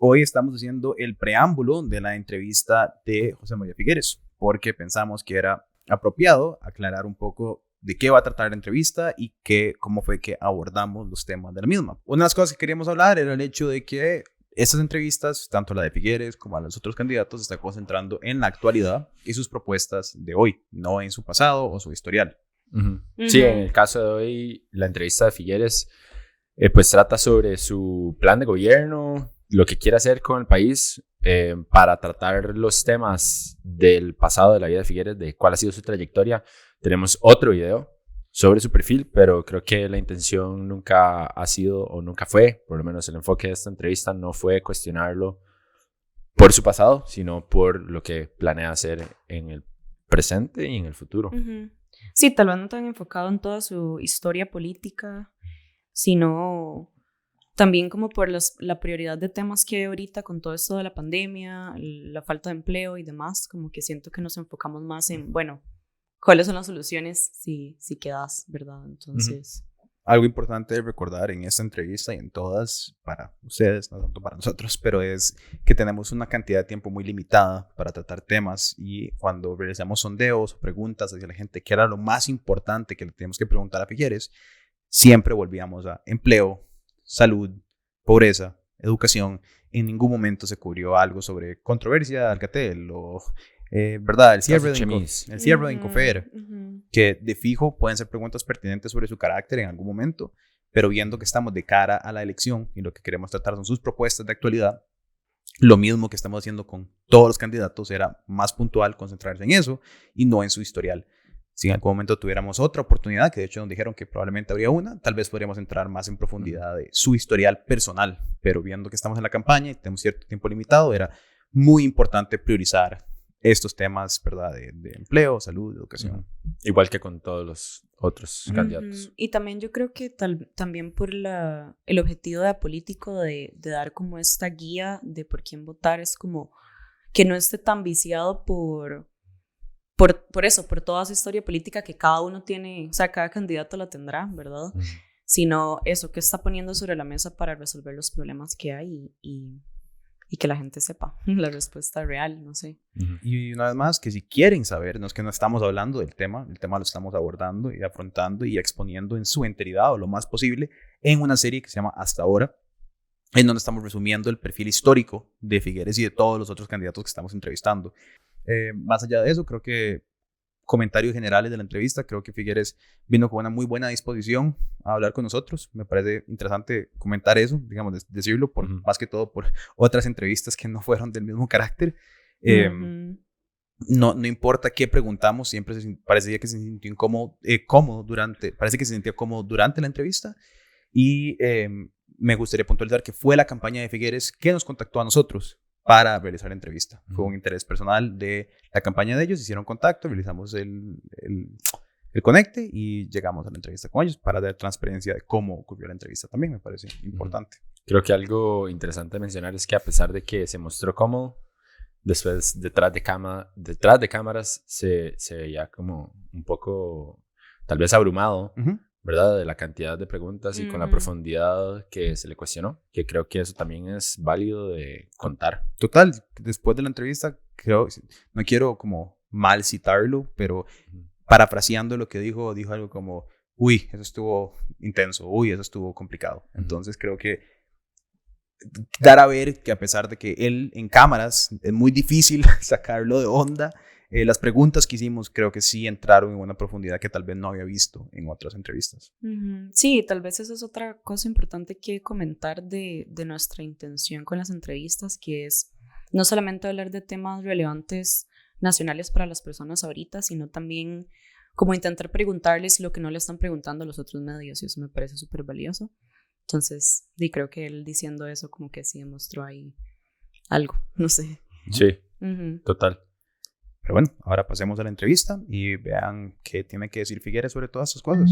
Hoy estamos haciendo el preámbulo de la entrevista de José María Figueres, porque pensamos que era apropiado aclarar un poco de qué va a tratar la entrevista y cómo fue que abordamos los temas de la misma. Una de las cosas que queríamos hablar era el hecho de que estas entrevistas, tanto la de Figueres como a los otros candidatos, se están concentrando en la actualidad y sus propuestas de hoy, no en su pasado o su historial. Sí, en el caso de hoy, la entrevista de Figueres pues trata sobre su plan de gobierno, lo que quiere hacer con el país para tratar los temas del pasado de la vida de Figueres, de cuál ha sido su trayectoria. Tenemos otro video sobre su perfil, pero creo que la intención nunca ha sido o nunca fue, por lo menos el enfoque de esta entrevista no fue cuestionarlo por su pasado, sino por lo que planea hacer en el presente y en el futuro. Sí, tal vez no tan enfocado en toda su historia política, sino también como por la prioridad de temas que hay ahorita con todo esto de la pandemia, la falta de empleo y demás, como que siento que nos enfocamos más en, bueno, cuáles son las soluciones si quedas, ¿verdad? Entonces... Algo importante de recordar en esta entrevista y en todas, para ustedes, no tanto para nosotros, pero es que tenemos una cantidad de tiempo muy limitada para tratar temas, y cuando realizamos sondeos o preguntas hacia la gente, que era lo más importante que le teníamos que preguntar a Figueres, siempre volvíamos a empleo, salud, pobreza, educación. En ningún momento se cubrió algo sobre controversia de Alcatel o... ¿verdad? El cierre de Incofer, que de fijo pueden ser preguntas pertinentes sobre su carácter en algún momento, pero viendo que estamos de cara a la elección y lo que queremos tratar son sus propuestas de actualidad, lo mismo que estamos haciendo con todos los candidatos era más puntual concentrarse en eso y no en su historial. Si en algún momento tuviéramos otra oportunidad, que de hecho nos dijeron que probablemente habría una, tal vez podríamos entrar más en profundidad de su historial personal, pero viendo que estamos en la campaña y tenemos cierto tiempo limitado, era muy importante priorizar estos temas, ¿verdad? De empleo, salud, educación. Igual que con todos los otros candidatos. Y también yo creo que también por el objetivo de político de dar como esta guía de por quién votar, es como que no esté tan viciado por eso, por toda su historia política que cada uno tiene, o sea, cada candidato la tendrá, ¿verdad? Sino eso, que está poniendo sobre la mesa para resolver los problemas que hay y que la gente sepa la respuesta real, no sé. Y una vez más, que si quieren saber, no es que no estamos hablando del tema, el tema lo estamos abordando y afrontando y exponiendo en su enteridad o lo más posible en una serie que se llama Hasta Ahora, en donde estamos resumiendo el perfil histórico de Figueres y de todos los otros candidatos que estamos entrevistando. Más allá de eso, creo que comentarios generales de la entrevista, creo que Figueres vino con una muy buena disposición a hablar con nosotros. Me parece interesante comentar eso, digamos, decirlo, más que todo por otras entrevistas que no fueron del mismo carácter. No importa qué preguntamos, siempre parecía que se sintió cómodo durante la entrevista, y me gustaría puntualizar que fue la campaña de Figueres que nos contactó a nosotros para realizar la entrevista. Fue un interés personal de la campaña de ellos, hicieron contacto, realizamos el conecte y llegamos a la entrevista con ellos para dar transparencia de cómo ocurrió la entrevista también, me parece importante. Creo que algo interesante de mencionar es que a pesar de que se mostró cómodo, después detrás de cámaras se veía como un poco tal vez abrumado, ¿verdad? De la cantidad de preguntas y con la profundidad que se le cuestionó, que creo que eso también es válido de contar. Total, después de la entrevista, no quiero como mal citarlo, pero parafraseando lo que dijo algo como, uy, eso estuvo intenso, uy, eso estuvo complicado. Entonces creo que dar a ver que a pesar de que él en cámaras es muy difícil sacarlo de onda, las preguntas que hicimos creo que sí entraron en una profundidad que tal vez no había visto en otras entrevistas. Sí, tal vez esa es otra cosa importante que comentar de nuestra intención con las entrevistas, que es no solamente hablar de temas relevantes nacionales para las personas ahorita, sino también como intentar preguntarles lo que no le están preguntando a los otros medios, y eso me parece súper valioso. Entonces, creo que él diciendo eso como que sí demostró ahí algo, no sé. Sí, total. Pero bueno, ahora pasemos a la entrevista y vean qué tiene que decir Figueres sobre todas estas cosas.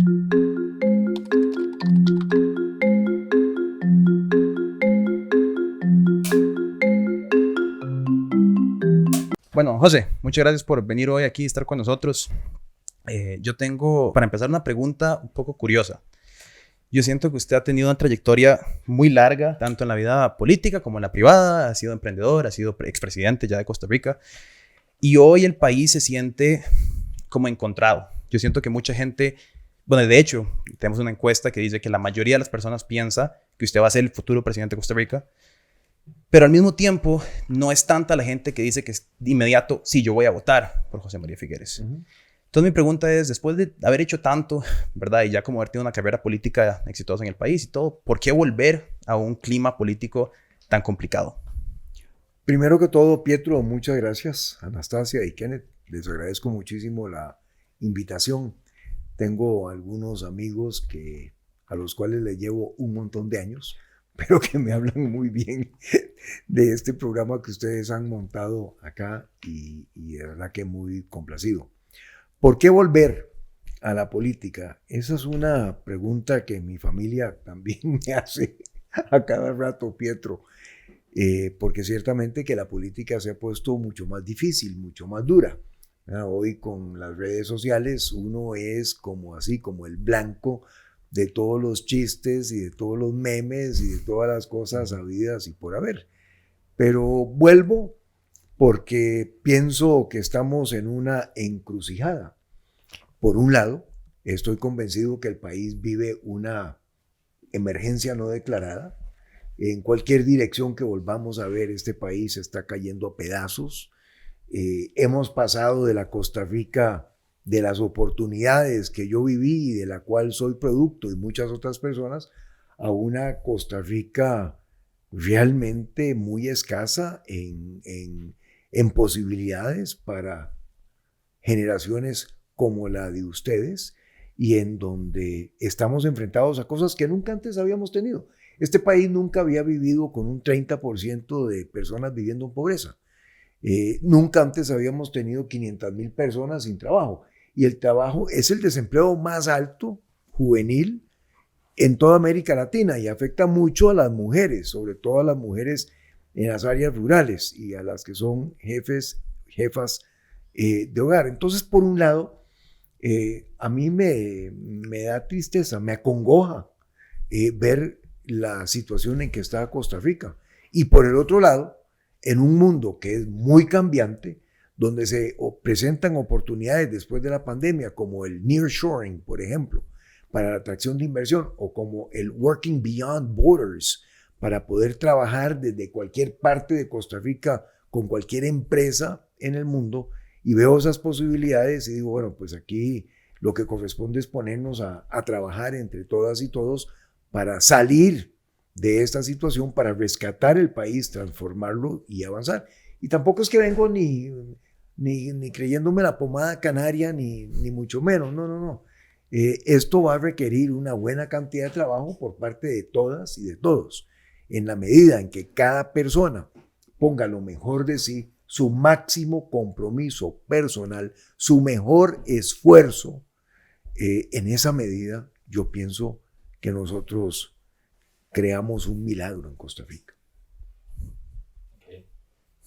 Bueno, José, muchas gracias por venir hoy aquí y estar con nosotros. Yo tengo, para empezar, una pregunta un poco curiosa. Yo siento que usted ha tenido una trayectoria muy larga, tanto en la vida política como en la privada. Ha sido emprendedor, ha sido expresidente ya de Costa Rica. Y hoy el país se siente como encontrado. Yo siento que mucha gente, bueno, de hecho, tenemos una encuesta que dice que la mayoría de las personas piensa que usted va a ser el futuro presidente de Costa Rica. Pero al mismo tiempo, no es tanta la gente que dice que de inmediato, sí, yo voy a votar por José María Figueres. Entonces mi pregunta es, después de haber hecho tanto, ¿verdad? Y ya como haber tenido una carrera política exitosa en el país y todo, ¿por qué volver a un clima político tan complicado? Primero que todo, Pietro, muchas gracias. Anastasia y Kenneth, les agradezco muchísimo la invitación. Tengo algunos amigos a los cuales les llevo un montón de años, pero que me hablan muy bien de este programa que ustedes han montado acá y de verdad que muy complacido. ¿Por qué volver a la política? Esa es una pregunta que mi familia también me hace a cada rato, Pietro, porque ciertamente que la política se ha puesto mucho más difícil, mucho más dura. Hoy con las redes sociales uno es como el blanco de todos los chistes y de todos los memes y de todas las cosas habidas y por haber. Pero vuelvo porque pienso que estamos en una encrucijada. Por un lado, estoy convencido que el país vive una emergencia no declarada. En cualquier dirección que volvamos a ver, este país está cayendo a pedazos. Hemos pasado de la Costa Rica de las oportunidades que yo viví y de la cual soy producto y muchas otras personas, a una Costa Rica realmente muy escasa en posibilidades para generaciones como la de ustedes y en donde estamos enfrentados a cosas que nunca antes habíamos tenido. Este país nunca había vivido con un 30% de personas viviendo en pobreza. Nunca antes habíamos tenido 500,000 personas sin trabajo. Y el trabajo es el desempleo más alto, juvenil, en toda América Latina y afecta mucho a las mujeres, sobre todo a las mujeres en las áreas rurales y a las que son jefas de hogar. Entonces, por un lado, a mí me da tristeza, me acongoja ver la situación en que está Costa Rica. Y por el otro lado, en un mundo que es muy cambiante, donde se presentan oportunidades después de la pandemia, como el nearshoring, por ejemplo, para la atracción de inversión, o como el working beyond borders, para poder trabajar desde cualquier parte de Costa Rica con cualquier empresa en el mundo, y veo esas posibilidades y digo, bueno, pues aquí lo que corresponde es ponernos a trabajar entre todas y todos para salir de esta situación, para rescatar el país, transformarlo y avanzar. Y tampoco es que vengo ni creyéndome la pomada canaria, ni mucho menos, no. Esto va a requerir una buena cantidad de trabajo por parte de todas y de todos. En la medida en que cada persona ponga lo mejor de sí, su máximo compromiso personal, su mejor esfuerzo, en esa medida yo pienso que nosotros creamos un milagro en Costa Rica.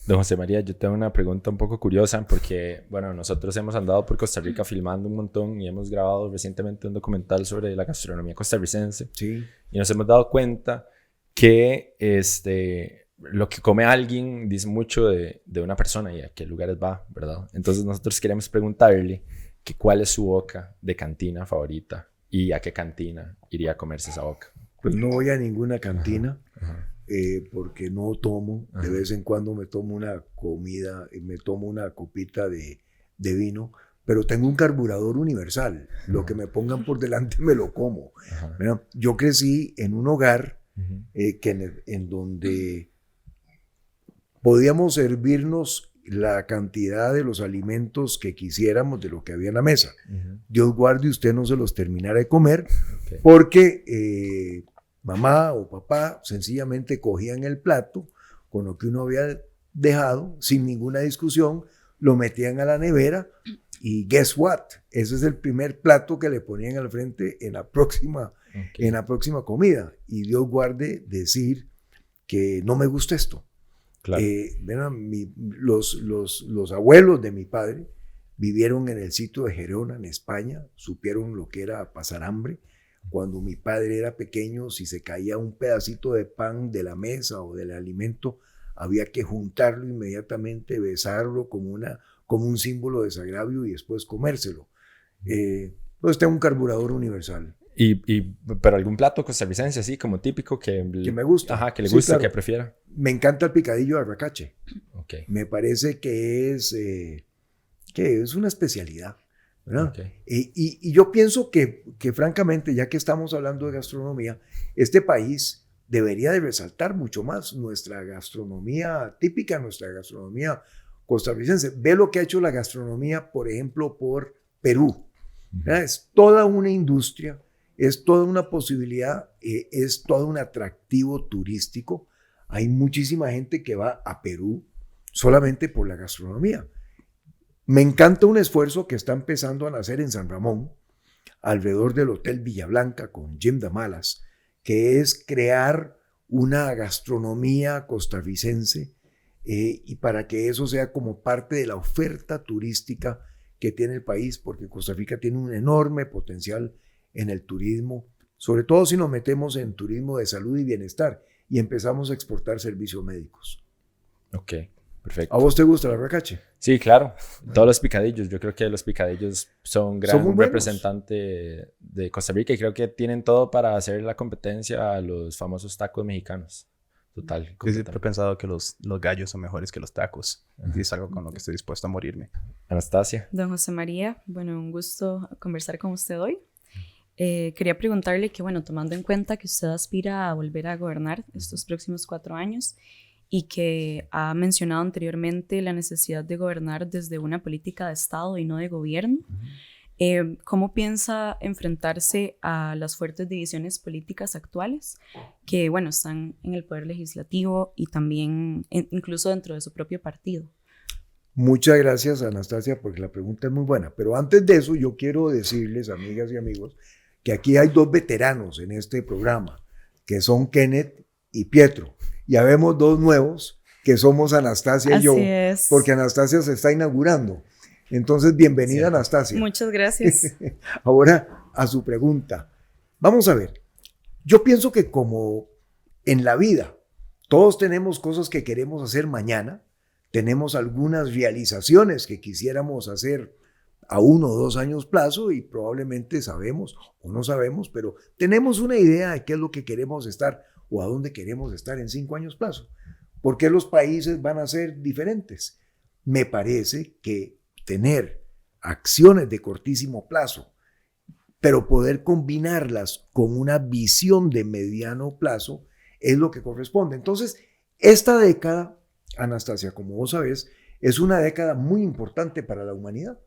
Don José María, yo tengo una pregunta un poco curiosa porque, bueno, nosotros hemos andado por Costa Rica filmando un montón y hemos grabado recientemente un documental sobre la gastronomía costarricense. Sí. Y nos hemos dado cuenta que lo que come alguien dice mucho de una persona y a qué lugares va, ¿verdad? Entonces nosotros queremos preguntarle que cuál es su boca de cantina favorita y a qué cantina iría a comerse esa boca. Pues no voy a ninguna cantina. Ajá. Porque no tomo, de vez en cuando me tomo una comida, me tomo una copita de vino, pero tengo un carburador universal, lo que me pongan por delante me lo como. Bueno, yo crecí en un hogar en donde podíamos servirnos la cantidad de los alimentos que quisiéramos de lo que había en la mesa. Dios guarde usted no se los terminara de comer, porque mamá o papá sencillamente cogían el plato con lo que uno había dejado sin ninguna discusión, lo metían a la nevera y guess what, ese es el primer plato que le ponían al frente en la próxima comida. Y Dios guarde decir que no me gusta esto. Claro. Los abuelos de mi padre vivieron en el sitio de Gerona, en España, supieron lo que era pasar hambre. Cuando mi padre era pequeño, si se caía un pedacito de pan de la mesa o del alimento, había que juntarlo inmediatamente, besarlo como un símbolo de desagravio y después comérselo. Pues tengo un carburador universal. Pero algún plato costarricense así como típico que me gusta. Ajá, que le sí, gusta, claro. que prefiera. Me encanta el picadillo de arracache. Okay. Me parece que es una especialidad, ¿verdad? Okay. Y yo pienso que francamente, ya que estamos hablando de gastronomía, este país debería de resaltar mucho más nuestra gastronomía típica, nuestra gastronomía costarricense. Ve lo que ha hecho la gastronomía, por ejemplo, por Perú. ¿Verdad? Es toda una industria, es toda una posibilidad, es todo un atractivo turístico. Hay muchísima gente que va a Perú solamente por la gastronomía. Me encanta un esfuerzo que está empezando a nacer en San Ramón, alrededor del Hotel Villablanca con Jim Damalas, que es crear una gastronomía costarricense y para que eso sea como parte de la oferta turística que tiene el país, porque Costa Rica tiene un enorme potencial en el turismo, sobre todo si nos metemos en turismo de salud y bienestar y empezamos a exportar servicios médicos. Ok, perfecto. ¿A vos te gusta la arracache? Sí, claro. Todos los picadillos. Yo creo que los picadillos son un gran representante de Costa Rica y creo que tienen todo para hacer la competencia a los famosos tacos mexicanos. Total. Yo siempre he pensado que los gallos son mejores que los tacos. Y es algo con lo que estoy dispuesto a morirme. Anastasia. Don José María, bueno, un gusto conversar con usted hoy. Quería preguntarle que, bueno, tomando en cuenta que usted aspira a volver a gobernar estos próximos 4 años y que ha mencionado anteriormente la necesidad de gobernar desde una política de Estado y no de gobierno, ¿cómo piensa enfrentarse a las fuertes divisiones políticas actuales que, bueno, están en el poder legislativo y también incluso dentro de su propio partido? Muchas gracias, Anastasia, porque la pregunta es muy buena. Pero antes de eso, yo quiero decirles, amigas y amigos, que aquí hay 2 veteranos en este programa, que son Kenneth y Pietro. Y habemos 2 nuevos, que somos Anastasia y yo, porque Anastasia se está inaugurando. Entonces, bienvenida, sí, Anastasia. Muchas gracias. Ahora, a su pregunta. Vamos a ver. Yo pienso que como en la vida, todos tenemos cosas que queremos hacer mañana, tenemos algunas realizaciones que quisiéramos hacer a 1 o 2 años plazo y probablemente sabemos o no sabemos, pero tenemos una idea de qué es lo que queremos estar o a dónde queremos estar en 5 años plazo. ¿Por qué los países van a ser diferentes? Me parece que tener acciones de cortísimo plazo, pero poder combinarlas con una visión de mediano plazo es lo que corresponde. Entonces, esta década, Anastasia, como vos sabés, es una década muy importante para la humanidad,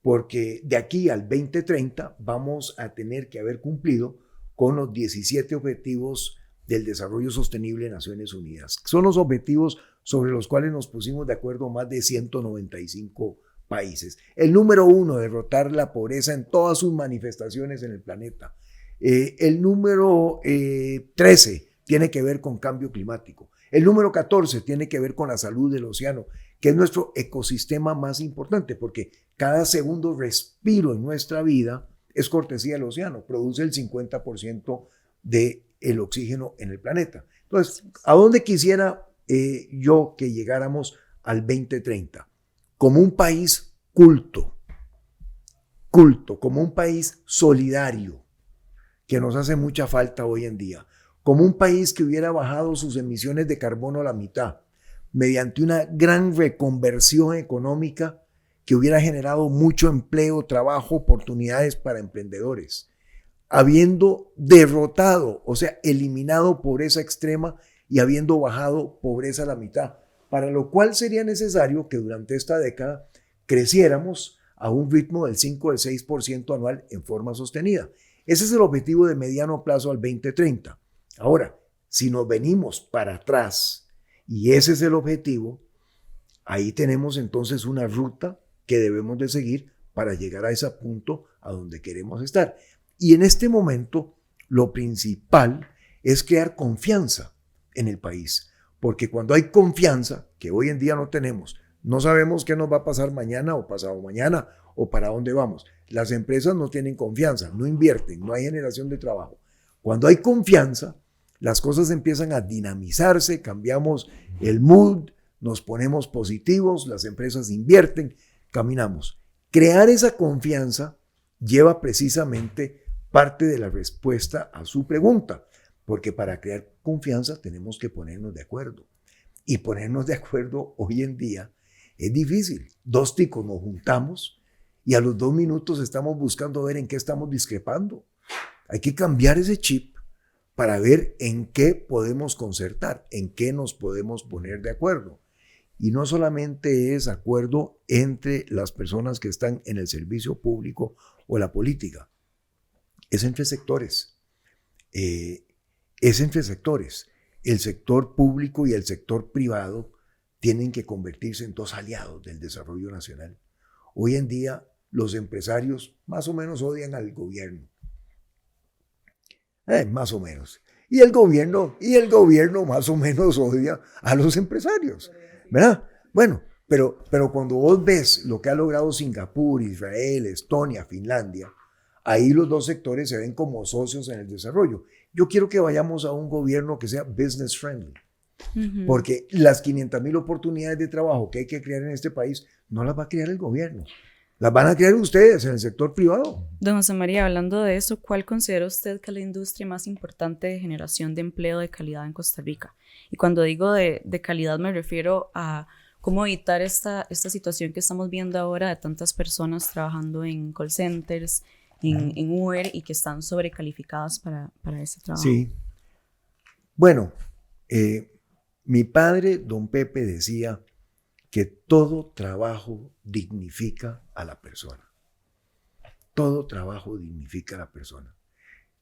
porque de aquí al 2030 vamos a tener que haber cumplido con los 17 objetivos del desarrollo sostenible de Naciones Unidas. Son los objetivos sobre los cuales nos pusimos de acuerdo más de 195 países. El número 1, derrotar la pobreza en todas sus manifestaciones en el planeta. El número 13 tiene que ver con cambio climático. El número 14 tiene que ver con la salud del océano, que es nuestro ecosistema más importante, porque cada segundo respiro en nuestra vida es cortesía del océano, produce el 50% del oxígeno en el planeta. Entonces, ¿a dónde quisiera yo que llegáramos al 2030? Como un país culto, como un país solidario, que nos hace mucha falta hoy en día, como un país que hubiera bajado sus emisiones de carbono a la mitad, mediante una gran reconversión económica que hubiera generado mucho empleo, trabajo, oportunidades para emprendedores, habiendo derrotado, o sea, eliminado pobreza extrema y habiendo bajado pobreza a la mitad, para lo cual sería necesario que durante esta década creciéramos a un ritmo del 5 al 6% anual en forma sostenida. Ese es el objetivo de mediano plazo al 2030. Ahora, si nos venimos para atrás y ese es el objetivo, ahí tenemos entonces una ruta que debemos de seguir para llegar a ese punto a donde queremos estar. Y en este momento, lo principal es crear confianza en el país, porque cuando hay confianza, que hoy en día no tenemos, no sabemos qué nos va a pasar mañana o pasado mañana o para dónde vamos. las empresas no tienen confianza, no invierten, no hay generación de trabajo. Cuando hay confianza, las cosas empiezan a dinamizarse, cambiamos el mood, nos ponemos positivos, las empresas invierten, caminamos. Crear esa confianza lleva precisamente parte de la respuesta a su pregunta, porque para crear confianza tenemos que ponernos de acuerdo. Y ponernos de acuerdo hoy en día es difícil. Dos ticos nos juntamos y a los 2 minutos estamos buscando ver en qué estamos discrepando. Hay que cambiar ese chip para ver en qué podemos concertar, en qué nos podemos poner de acuerdo. Y no solamente es acuerdo entre las personas que están en el servicio público o la política, es entre sectores. Es entre sectores. El sector público y el sector privado tienen que convertirse en 2 aliados del desarrollo nacional. Hoy en día los empresarios más o menos odian al gobierno. Más o menos. Y el gobierno más o menos odia a los empresarios, ¿verdad? Bueno, pero cuando vos ves lo que ha logrado Singapur, Israel, Estonia, Finlandia, ahí los 2 sectores se ven como socios en el desarrollo. Yo quiero que vayamos a un gobierno que sea business friendly, porque las 500,000 oportunidades de trabajo que hay que crear en este país no las va a crear el gobierno. Las van a crear ustedes en el sector privado. Don José María, hablando de eso, ¿cuál considera usted que es la industria más importante de generación de empleo de calidad en Costa Rica? Y cuando digo de calidad me refiero a cómo evitar esta situación que estamos viendo ahora de tantas personas trabajando en call centers, en Uber y que están sobrecalificadas para ese trabajo. Sí. Bueno, mi padre, don Pepe, decía que todo trabajo dignifica a la persona. Todo trabajo dignifica a la persona.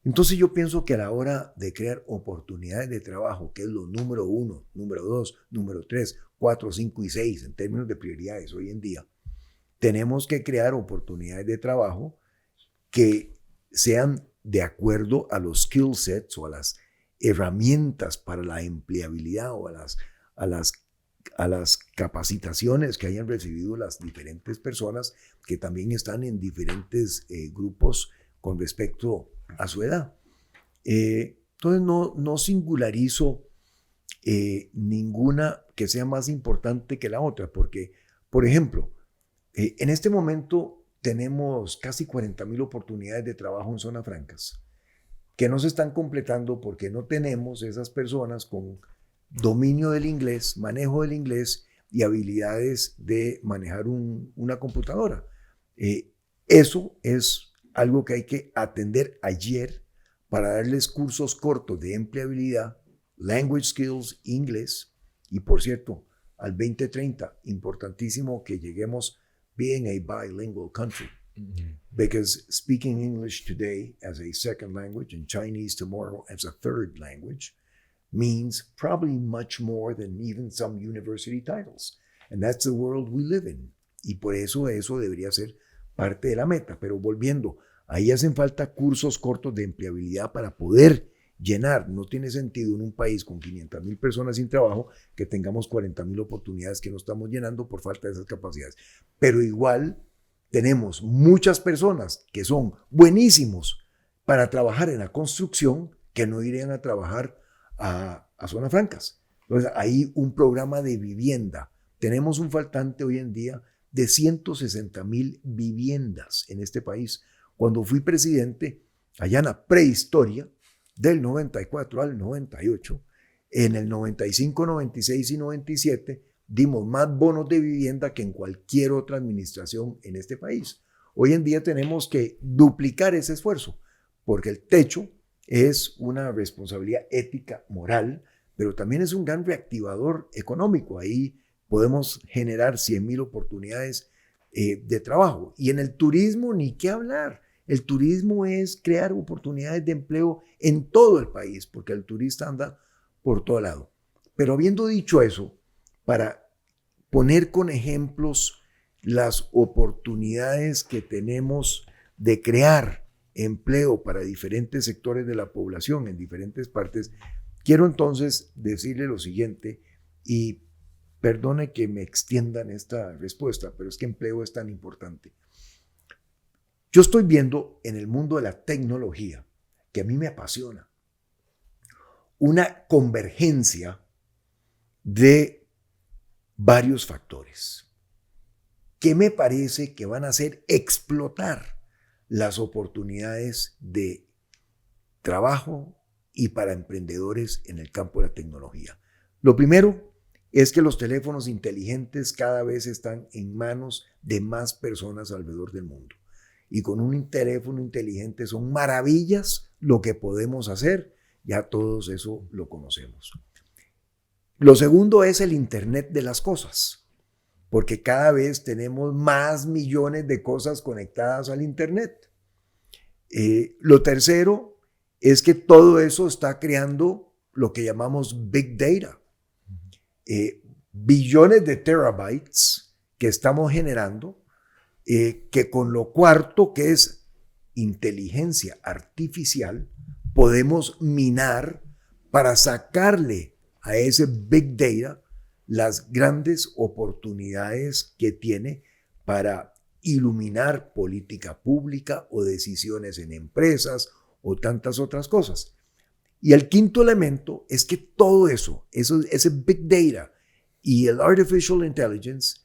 Entonces yo pienso que a la hora de crear oportunidades de trabajo, que es lo número 1, número 2, número 3, 4, 5 y 6 en términos de prioridades hoy en día, tenemos que crear oportunidades de trabajo que sean de acuerdo a los skill sets o a las herramientas para la empleabilidad o a las capacitaciones que hayan recibido las diferentes personas que también están en diferentes grupos con respecto a su edad. Entonces no singularizo ninguna que sea más importante que la otra, porque, por ejemplo, en este momento tenemos casi 40,000 oportunidades de trabajo en zonas francas que no se están completando porque no tenemos esas personas con dominio del inglés, manejo del inglés y habilidades de manejar una computadora. Eso es algo que hay que atender ayer para darles cursos cortos de empleabilidad, language skills, inglés, y por cierto, al 2030, importantísimo que lleguemos being a bilingual country, because speaking English today as a second language and Chinese tomorrow as a third language means probably much more than even some university titles. And that's the world we live in. Y por eso debería ser parte de la meta. Pero volviendo, ahí hacen falta cursos cortos de empleabilidad para poder llenar. No tiene sentido en un país con 500,000 personas sin trabajo que tengamos 40,000 oportunidades que no estamos llenando por falta de esas capacidades. Pero igual tenemos muchas personas que son buenísimos para trabajar en la construcción que no irían a trabajar a zonas francas. Entonces, hay un programa de vivienda. Tenemos un faltante hoy en día de 160,000 viviendas en este país. Cuando fui presidente, allá en la prehistoria, del 94 al 98, en el 95, 96 y 97, dimos más bonos de vivienda que en cualquier otra administración en este país. Hoy en día tenemos que duplicar ese esfuerzo, porque el techo es una responsabilidad ética, moral, pero también es un gran reactivador económico. Ahí podemos generar 100,000 oportunidades de trabajo. Y en el turismo, ni qué hablar. El turismo es crear oportunidades de empleo en todo el país, porque el turista anda por todo lado. Pero habiendo dicho eso, para poner con ejemplos las oportunidades que tenemos de crear empleo para diferentes sectores de la población en diferentes partes, quiero entonces decirle lo siguiente, y perdone que me extienda en esta respuesta, pero es que empleo es tan importante. Yo estoy viendo en el mundo de la tecnología, que a mí me apasiona, una convergencia de varios factores que me parece que van a hacer explotar las oportunidades de trabajo y para emprendedores en el campo de la tecnología. Lo primero es que los teléfonos inteligentes cada vez están en manos de más personas alrededor del mundo. Y con un teléfono inteligente son maravillas lo que podemos hacer. Ya todos eso lo conocemos. Lo segundo es el Internet de las cosas, porque cada vez tenemos más millones de cosas conectadas al Internet. Lo tercero es que todo eso está creando lo que llamamos Big Data. Billones de terabytes que estamos generando, que con lo cuarto, que es inteligencia artificial, podemos minar para sacarle a ese Big Data las grandes oportunidades que tiene para iluminar política pública o decisiones en empresas o tantas otras cosas. Y el quinto elemento es que todo eso, ese Big Data y el Artificial Intelligence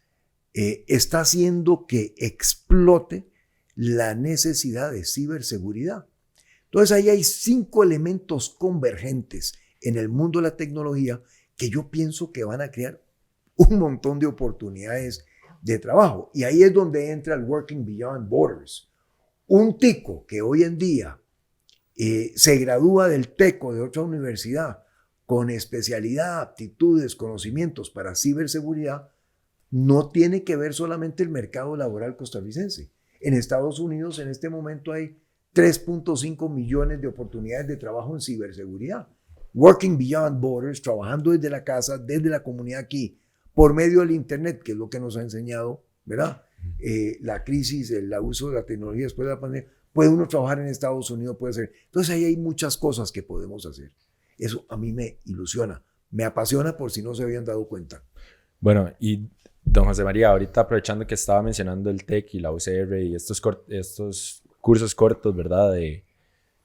está haciendo que explote la necesidad de ciberseguridad. Entonces ahí hay 5 elementos convergentes en el mundo de la tecnología que yo pienso que van a crear un montón de oportunidades de trabajo. Y ahí es donde entra el Working Beyond Borders. Un tico que hoy en día se gradúa del TEC o de otra universidad con especialidad, aptitudes, conocimientos para ciberseguridad, no tiene que ver solamente el mercado laboral costarricense. En Estados Unidos en este momento hay 3.5 millones de oportunidades de trabajo en ciberseguridad. Working Beyond Borders, trabajando desde la casa, desde la comunidad aquí, por medio del Internet, que es lo que nos ha enseñado, ¿verdad? La crisis, el uso de la tecnología después de la pandemia. Puede uno trabajar en Estados Unidos, puede ser. Entonces ahí hay muchas cosas que podemos hacer. Eso a mí me ilusiona, me apasiona por si no se habían dado cuenta. Bueno, y don José María, ahorita aprovechando que estaba mencionando el TEC y la UCR y estos cursos cortos, ¿verdad?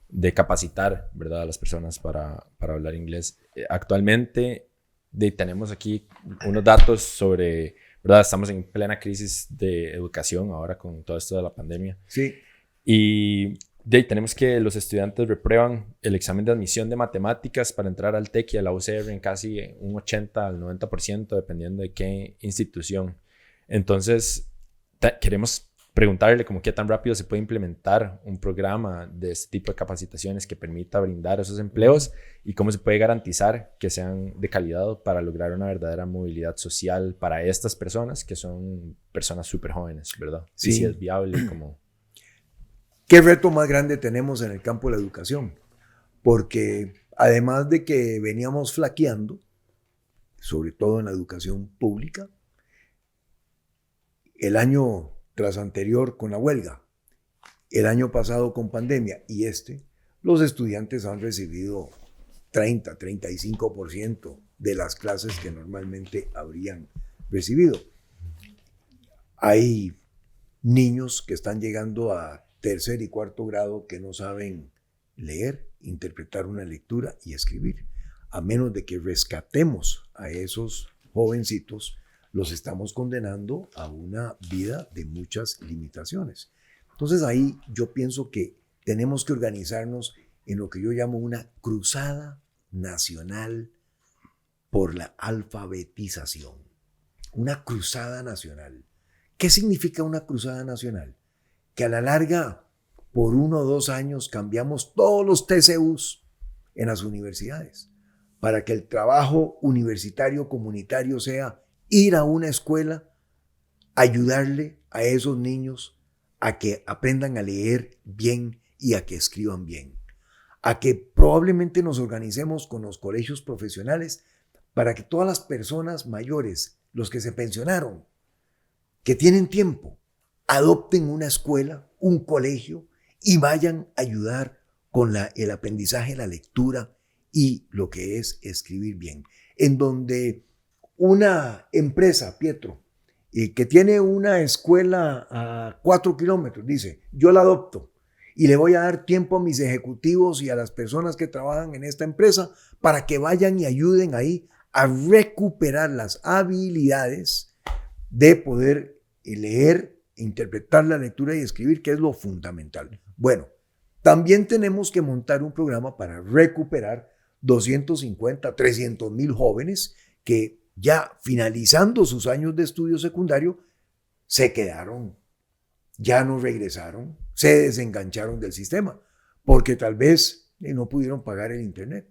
De capacitar, ¿verdad? A las personas para hablar inglés. Actualmente tenemos aquí unos datos sobre, ¿verdad? Estamos en plena crisis de educación ahora con todo esto de la pandemia. Sí. Y tenemos que los estudiantes reprueban el examen de admisión de matemáticas para entrar al TEC y a la UCR en casi un 80 al 90%, dependiendo de qué institución. Entonces, queremos preguntarle como qué tan rápido se puede implementar un programa de este tipo de capacitaciones que permita brindar esos empleos y cómo se puede garantizar que sean de calidad para lograr una verdadera movilidad social para estas personas que son personas súper jóvenes, ¿verdad? Sí. Y si es viable como... ¿Qué reto más grande tenemos en el campo de la educación? Porque además de que veníamos flaqueando, sobre todo en la educación pública, el año tras anterior con la huelga, el año pasado con pandemia y los estudiantes han recibido 30-35% de las clases que normalmente habrían recibido. Hay niños que están llegando a tercer y cuarto grado que no saben leer, interpretar una lectura y escribir. A menos de que rescatemos a esos jovencitos, los estamos condenando a una vida de muchas limitaciones. Entonces ahí yo pienso que tenemos que organizarnos en lo que yo llamo una cruzada nacional por la alfabetización. Una cruzada nacional. ¿Qué significa una cruzada nacional? Que a la larga, por 1 o 2 años, cambiamos todos los TCUs en las universidades para que el trabajo universitario comunitario sea ir a una escuela, ayudarle a esos niños a que aprendan a leer bien y a que escriban bien. A que probablemente nos organicemos con los colegios profesionales para que todas las personas mayores, los que se pensionaron, que tienen tiempo, adopten una escuela, un colegio y vayan a ayudar con el aprendizaje, la lectura y lo que es escribir bien. En donde una empresa, Pietro, que tiene una escuela a 4 kilómetros, dice, yo la adopto y le voy a dar tiempo a mis ejecutivos y a las personas que trabajan en esta empresa para que vayan y ayuden ahí a recuperar las habilidades de poder leer, interpretar la lectura y escribir, que es lo fundamental. Bueno, también tenemos que montar un programa para recuperar 250, 300,000 jóvenes que ya finalizando sus años de estudio secundario se quedaron, ya no regresaron, se desengancharon del sistema, porque tal vez no pudieron pagar el internet.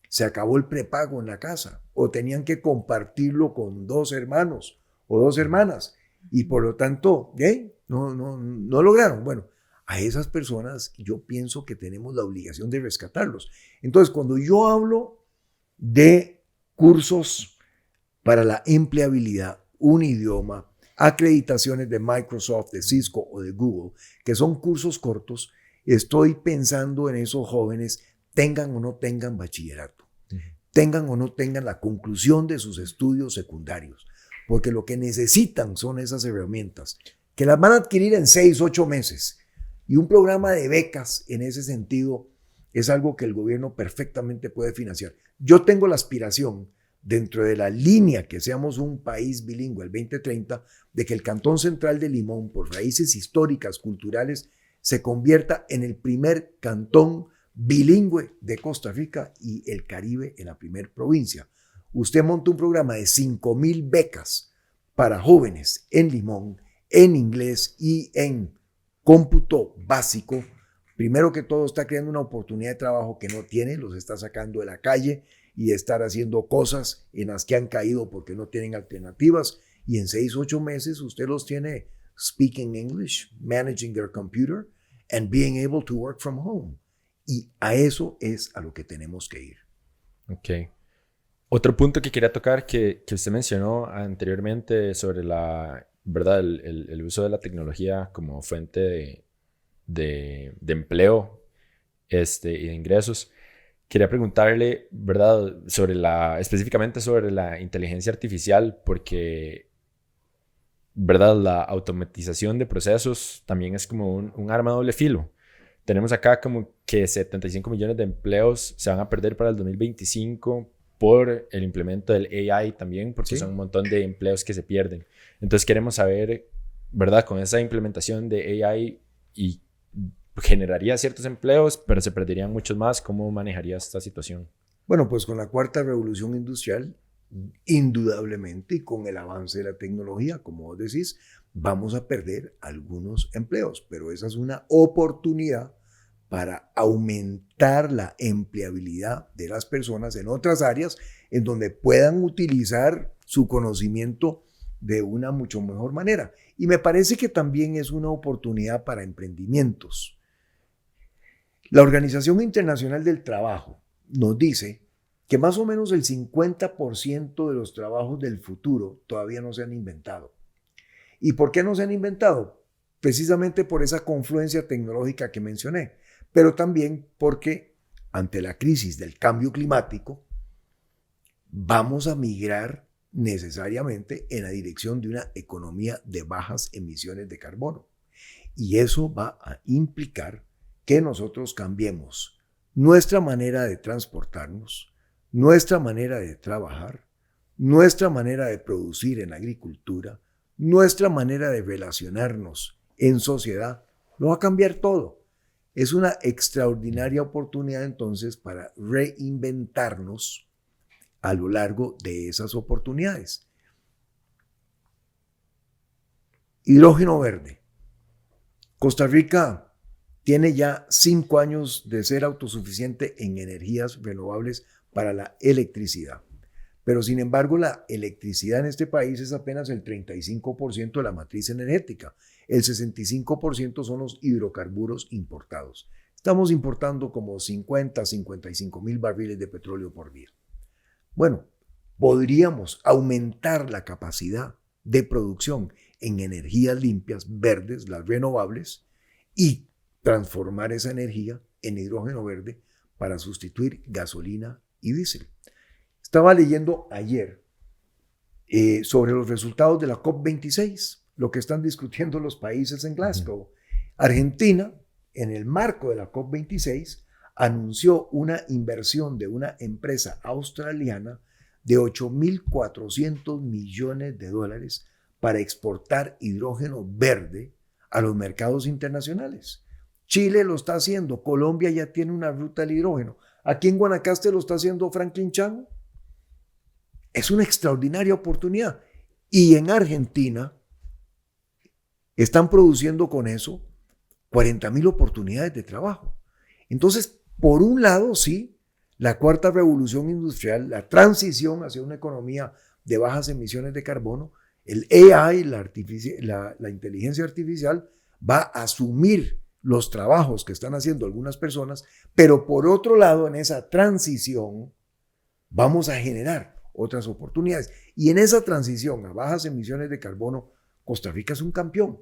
Se acabó el prepago en la casa o tenían que compartirlo con 2 hermanos o 2 hermanas y por lo tanto no lograron. Bueno, a esas personas yo pienso que tenemos la obligación de rescatarlos. Entonces, cuando yo hablo de cursos para la empleabilidad, un idioma, acreditaciones de Microsoft, de Cisco o de Google, que son cursos cortos, estoy pensando en esos jóvenes, tengan o no tengan bachillerato, tengan o no tengan la conclusión de sus estudios secundarios, porque lo que necesitan son esas herramientas, que las van a adquirir en 6, 8 meses. Y un programa de becas en ese sentido es algo que el gobierno perfectamente puede financiar. Yo tengo la aspiración, dentro de la línea que seamos un país bilingüe el 2030, de que el Cantón Central de Limón, por raíces históricas, culturales, se convierta en el primer cantón bilingüe de Costa Rica y el Caribe en la primer provincia. Usted monta un programa de 5,000 becas para jóvenes en Limón, en inglés y en cómputo básico. Primero que todo está creando una oportunidad de trabajo que no tiene, los está sacando de la calle y estar haciendo cosas en las que han caído porque no tienen alternativas, y en 6, 8 meses usted los tiene speaking English, managing their computer and being able to work from home. Y a eso es a lo que tenemos que ir. Ok. Otro punto que quería tocar que usted mencionó anteriormente sobre ¿verdad? El uso de la tecnología como fuente de empleo y de ingresos. Quería preguntarle, ¿verdad? Específicamente sobre la inteligencia artificial, porque, ¿verdad? La automatización de procesos también es como un arma de doble filo. Tenemos acá como que 75 millones de empleos se van a perder para el 2025 por el implemento del AI también, porque son un montón de empleos que se pierden. Entonces queremos saber, ¿verdad? Con esa implementación de AI y generaría ciertos empleos, pero se perderían muchos más, ¿cómo manejaría esta situación? Bueno, pues con la cuarta revolución industrial, indudablemente, y con el avance de la tecnología, como vos decís, vamos a perder algunos empleos, pero esa es una oportunidad para aumentar la empleabilidad de las personas en otras áreas en donde puedan utilizar su conocimiento de una mucho mejor manera. Y me parece que también es una oportunidad para emprendimientos. La Organización Internacional del Trabajo nos dice que más o menos el 50% de los trabajos del futuro todavía no se han inventado. ¿Y por qué no se han inventado? Precisamente por esa confluencia tecnológica que mencioné, pero también porque ante la crisis del cambio climático vamos a migrar necesariamente en la dirección de una economía de bajas emisiones de carbono. Y eso va a implicar que nosotros cambiemos nuestra manera de transportarnos, nuestra manera de trabajar, nuestra manera de producir en agricultura, nuestra manera de relacionarnos en sociedad. Lo va a cambiar todo. Es una extraordinaria oportunidad entonces para reinventarnos a lo largo de esas oportunidades. Hidrógeno verde. Costa Rica tiene ya 5 años de ser autosuficiente en energías renovables para la electricidad. Pero sin embargo, la electricidad en este país es apenas el 35% de la matriz energética. El 65% son los hidrocarburos importados. Estamos importando como 50, 55 mil barriles de petróleo por día. Bueno, podríamos aumentar la capacidad de producción en energías limpias, verdes, las renovables, y transformar esa energía en hidrógeno verde para sustituir gasolina y diésel. Estaba leyendo ayer sobre los resultados de la COP26, lo que están discutiendo los países en Glasgow. Argentina, en el marco de la COP26, anunció una inversión de una empresa australiana de $8.400 millones para exportar hidrógeno verde a los mercados internacionales. Chile lo está haciendo, Colombia ya tiene una ruta del hidrógeno. Aquí en Guanacaste lo está haciendo Franklin Chango. Es una extraordinaria oportunidad. Y en Argentina están produciendo con eso 40.000 oportunidades de trabajo. Entonces, por un lado, sí, la cuarta revolución industrial, la transición hacia una economía de bajas emisiones de carbono, el AI, la inteligencia artificial, va a asumir los trabajos que están haciendo algunas personas, pero por otro lado, en esa transición, vamos a generar otras oportunidades. Y en esa transición a bajas emisiones de carbono, Costa Rica es un campeón.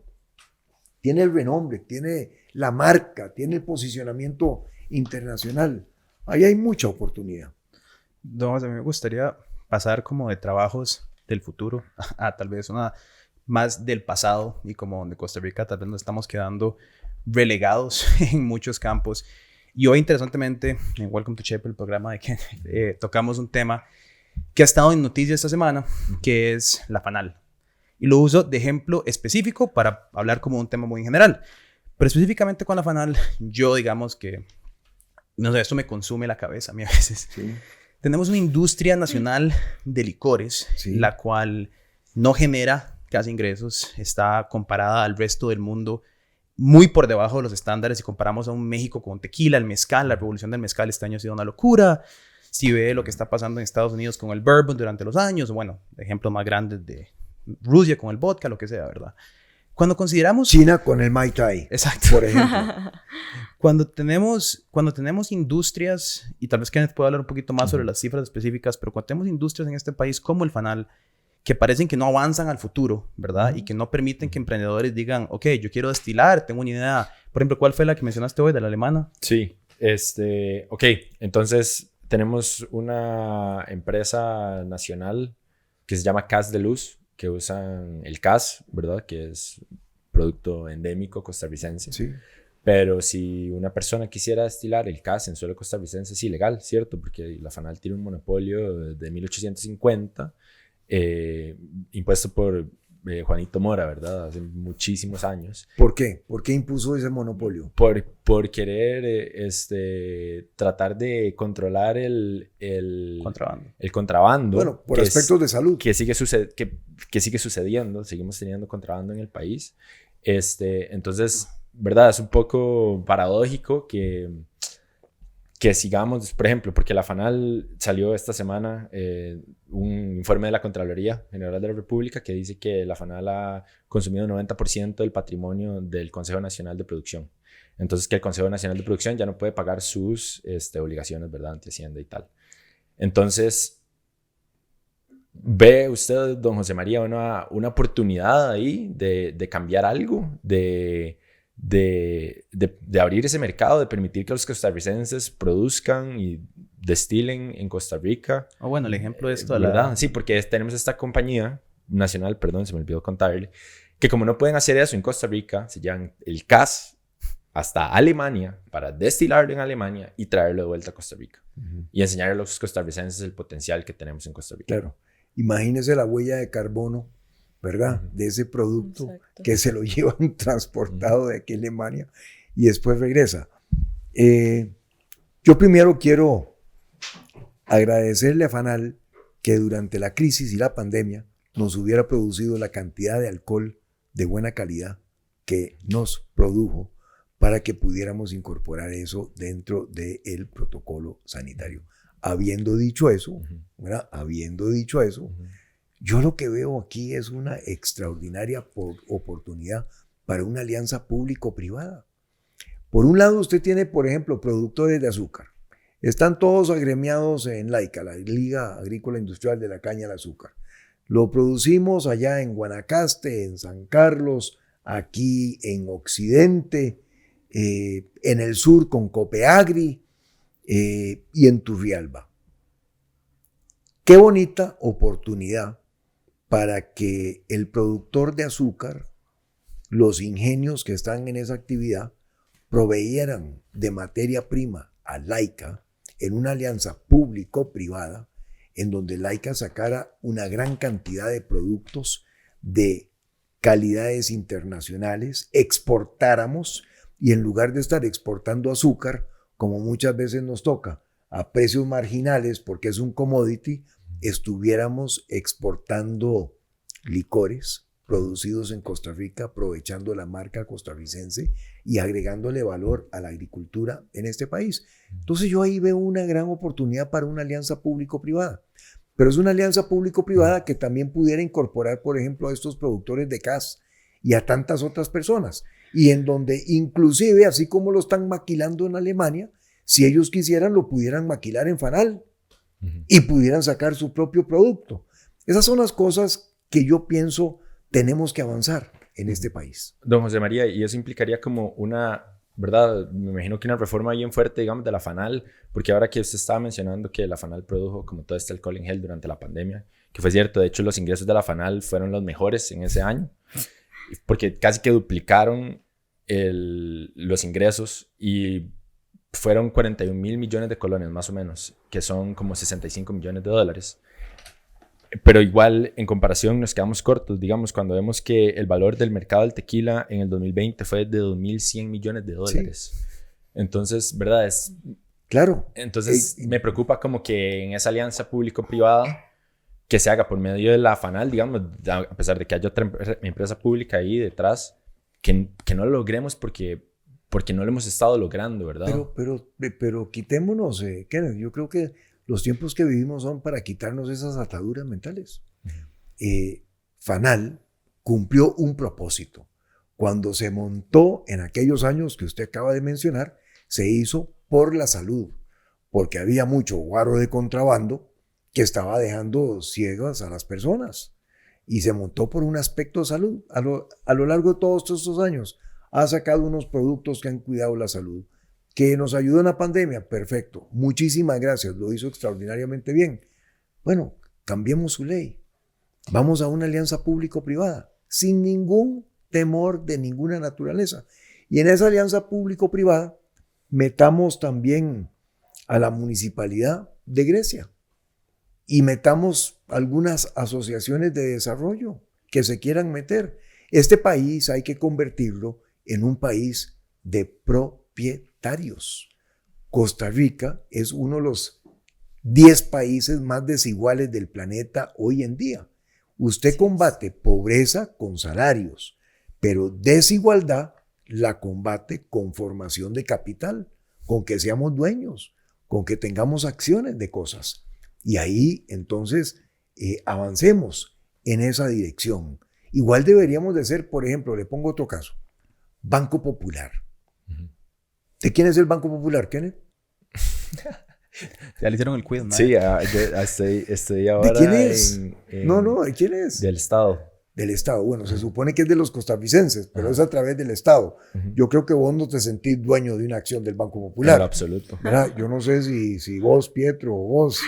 Tiene el renombre, tiene la marca, tiene el posicionamiento internacional. Ahí hay mucha oportunidad. No, a mí me gustaría pasar como de trabajos del futuro a tal vez una más del pasado, y como donde Costa Rica tal vez nos estamos quedando relegados en muchos campos. Y hoy, interesantemente, en Welcome to Chepe, el programa de que tocamos un tema que ha estado en noticias esta semana, que es la FANAL. Y lo uso de ejemplo específico para hablar como un tema muy en general. Pero específicamente con la FANAL, yo digamos que, no sé, esto me consume la cabeza a mí a veces. Sí. Tenemos una industria nacional de licores, Sí. la cual no genera casi ingresos, está comparada al resto del mundo muy por debajo de los estándares. Si comparamos a un México con tequila, el mezcal, la revolución del mezcal este año ha sido una locura. Si ve lo que está pasando en Estados Unidos con el bourbon durante los años, bueno, ejemplos más grandes de Rusia con el vodka, lo que sea, ¿verdad? Cuando consideramos... China con el Mai Tai, Exacto. por ejemplo. Cuando tenemos industrias, y tal vez Kenneth pueda hablar un poquito más sobre las cifras específicas, pero cuando tenemos industrias en este país como el FANAL, que parecen que no avanzan al futuro, ¿verdad? Y que no permiten que emprendedores digan, ok, yo quiero destilar, tengo una idea. Por ejemplo, ¿cuál fue la que mencionaste hoy de la alemana? Sí, ok, entonces tenemos una empresa nacional que se llama CAS de Luz, que usan el CAS, ¿verdad? Que es producto endémico costarricense. Sí. Pero si una persona quisiera destilar el CAS en suelo costarricense es ilegal, ¿cierto? Porque la FANAL tiene un monopolio de 1850, impuesto por Juanito Mora, ¿verdad? Hace muchísimos años. ¿Por qué? ¿Por qué impuso ese monopolio? Por querer tratar de controlar el contrabando. Bueno, por aspectos de salud. Que sigue sucediendo. Seguimos teniendo contrabando en el país. Entonces, ¿verdad? Es un poco paradójico que sigamos, por ejemplo, porque la FANAL salió esta semana un informe de la Contraloría General de la República que dice que la FANAL ha consumido 90% del patrimonio del Consejo Nacional de Producción. Entonces, que el Consejo Nacional de Producción ya no puede pagar sus obligaciones, ¿verdad?, ante Hacienda y tal. Entonces, ¿ve usted, don José María, una oportunidad ahí de cambiar algo, de abrir ese mercado, de permitir que los costarricenses produzcan y destilen en Costa Rica? Bueno, el ejemplo de esto, ¿verdad? Sí, porque tenemos esta compañía nacional, perdón, se me olvidó contarle, que como no pueden hacer eso en Costa Rica, se llevan el CAS hasta Alemania para destilarlo en Alemania y traerlo de vuelta a Costa Rica. Y enseñar a los costarricenses el potencial que tenemos en Costa Rica. Claro. Imagínese la huella de carbono, ¿verdad? De ese producto. Exacto. Que se lo llevan transportado de aquí a Alemania y después regresa. Yo primero quiero agradecerle a FANAL que durante la crisis y la pandemia nos hubiera producido la cantidad de alcohol de buena calidad que nos produjo para que pudiéramos incorporar eso dentro del protocolo sanitario. Habiendo dicho eso, ¿verdad? Habiendo dicho eso, yo lo que veo aquí es una extraordinaria oportunidad para una alianza público-privada. Por un lado, usted tiene, por ejemplo, productores de azúcar. Están todos agremiados en LAICA, la Liga Agrícola Industrial de la Caña de Azúcar. Lo producimos allá en Guanacaste, en San Carlos, aquí en Occidente, en el sur con Copeagri y en Turrialba. Qué bonita oportunidad para que el productor de azúcar, los ingenios que están en esa actividad, proveyeran de materia prima a Laica en una alianza público-privada en donde Laica sacara una gran cantidad de productos de calidades internacionales, exportáramos y en lugar de estar exportando azúcar, como muchas veces nos toca, a precios marginales porque es un commodity, estuviéramos exportando licores producidos en Costa Rica, aprovechando la marca costarricense y agregándole valor a la agricultura en este país. Entonces yo ahí veo una gran oportunidad para una alianza público-privada. Pero es una alianza público-privada que también pudiera incorporar, por ejemplo, a estos productores de CAS y a tantas otras personas. Y en donde inclusive, así como lo están maquilando en Alemania, si ellos quisieran lo pudieran maquilar en Fanal y pudieran sacar su propio producto. Esas son las cosas que yo pienso tenemos que avanzar en este país. Don José María, y eso implicaría como una, ¿verdad? Me imagino que una reforma bien fuerte, digamos, de la FANAL, porque ahora que usted estaba mencionando que la FANAL produjo como todo este alcohol en gel durante la pandemia, que fue cierto, de hecho los ingresos de la FANAL fueron los mejores en ese año, porque casi que duplicaron los ingresos y fueron 41 mil millones de colones más o menos, que son como 65 millones de dólares. Pero igual, en comparación, nos quedamos cortos, digamos, cuando vemos que el valor del mercado del tequila en el 2020 fue de 2.100 millones de dólares. Sí. Entonces, ¿verdad? Claro. Entonces, me preocupa como que en esa alianza público-privada que se haga por medio de la FANAL, digamos, a pesar de que haya otra empresa pública ahí detrás, que no lo logremos porque no lo hemos estado logrando, ¿verdad? Pero quitémonos, Kenneth, yo creo que los tiempos que vivimos son para quitarnos esas ataduras mentales. FANAL cumplió un propósito. Cuando se montó en aquellos años que usted acaba de mencionar, se hizo por la salud, porque había mucho guaro de contrabando que estaba dejando ciegas a las personas. Y se montó por un aspecto de salud. A lo largo de todos estos años ha sacado unos productos que han cuidado la salud. Que nos ayudó en la pandemia, perfecto. Muchísimas gracias, lo hizo extraordinariamente bien. Bueno, cambiemos su ley. Vamos a una alianza público-privada, sin ningún temor de ninguna naturaleza. Y en esa alianza público-privada, metamos también a la municipalidad de Grecia y metamos algunas asociaciones de desarrollo que se quieran meter. Este país hay que convertirlo en un país de propietarios. Costa Rica es uno de los 10 países más desiguales del planeta hoy en día. Usted combate pobreza con salarios, pero desigualdad la combate con formación de capital, con que seamos dueños, con que tengamos acciones de cosas. Y ahí entonces avancemos en esa dirección. Igual deberíamos de ser, por ejemplo, le pongo otro caso, Banco Popular. ¿De quién es el Banco Popular, Kenneth? Ya le hicieron el quiz, ¿no? Sí, estoy ahora. ¿De quién es? No, ¿de quién es? Del Estado. Del Estado. Bueno, se supone que es de los costarricenses, pero es a través del Estado. Yo creo que vos no te sentís dueño de una acción del Banco Popular. En lo absoluto. ¿Verdad? Yo no sé si vos, Pietro, o vos,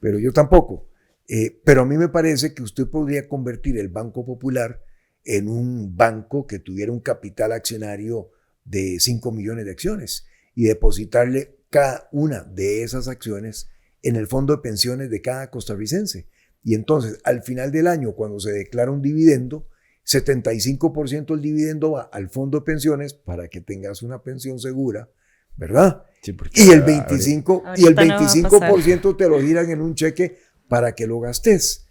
pero yo tampoco. Pero a mí me parece que usted podría convertir el Banco Popular en un banco que tuviera un capital accionario de 5 millones de acciones y depositarle cada una de esas acciones en el fondo de pensiones de cada costarricense. Y entonces, al final del año, cuando se declara un dividendo, 75% del dividendo va al fondo de pensiones para que tengas una pensión segura, ¿verdad? Sí, y el 25% te lo giran en un cheque para que lo gastes.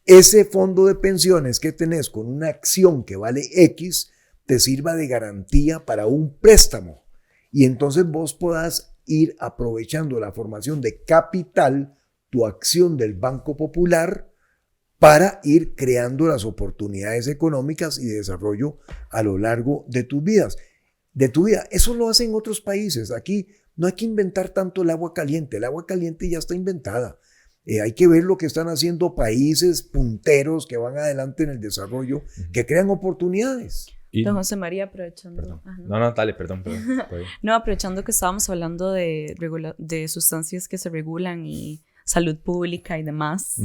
Ese fondo de pensiones que tenés con una acción que vale X te sirva de garantía para un préstamo. Y entonces vos podás ir aprovechando la formación de capital, tu acción del Banco Popular, para ir creando las oportunidades económicas y de desarrollo a lo largo de tus vidas. De tu vida. Eso lo hacen otros países. Aquí no hay que inventar tanto el agua caliente. El agua caliente ya está inventada. Hay que ver lo que están haciendo países punteros que van adelante en el desarrollo, que crean oportunidades. Don José María, aprovechando... No, dale, perdón. No, aprovechando que estábamos hablando de sustancias que se regulan y salud pública y demás,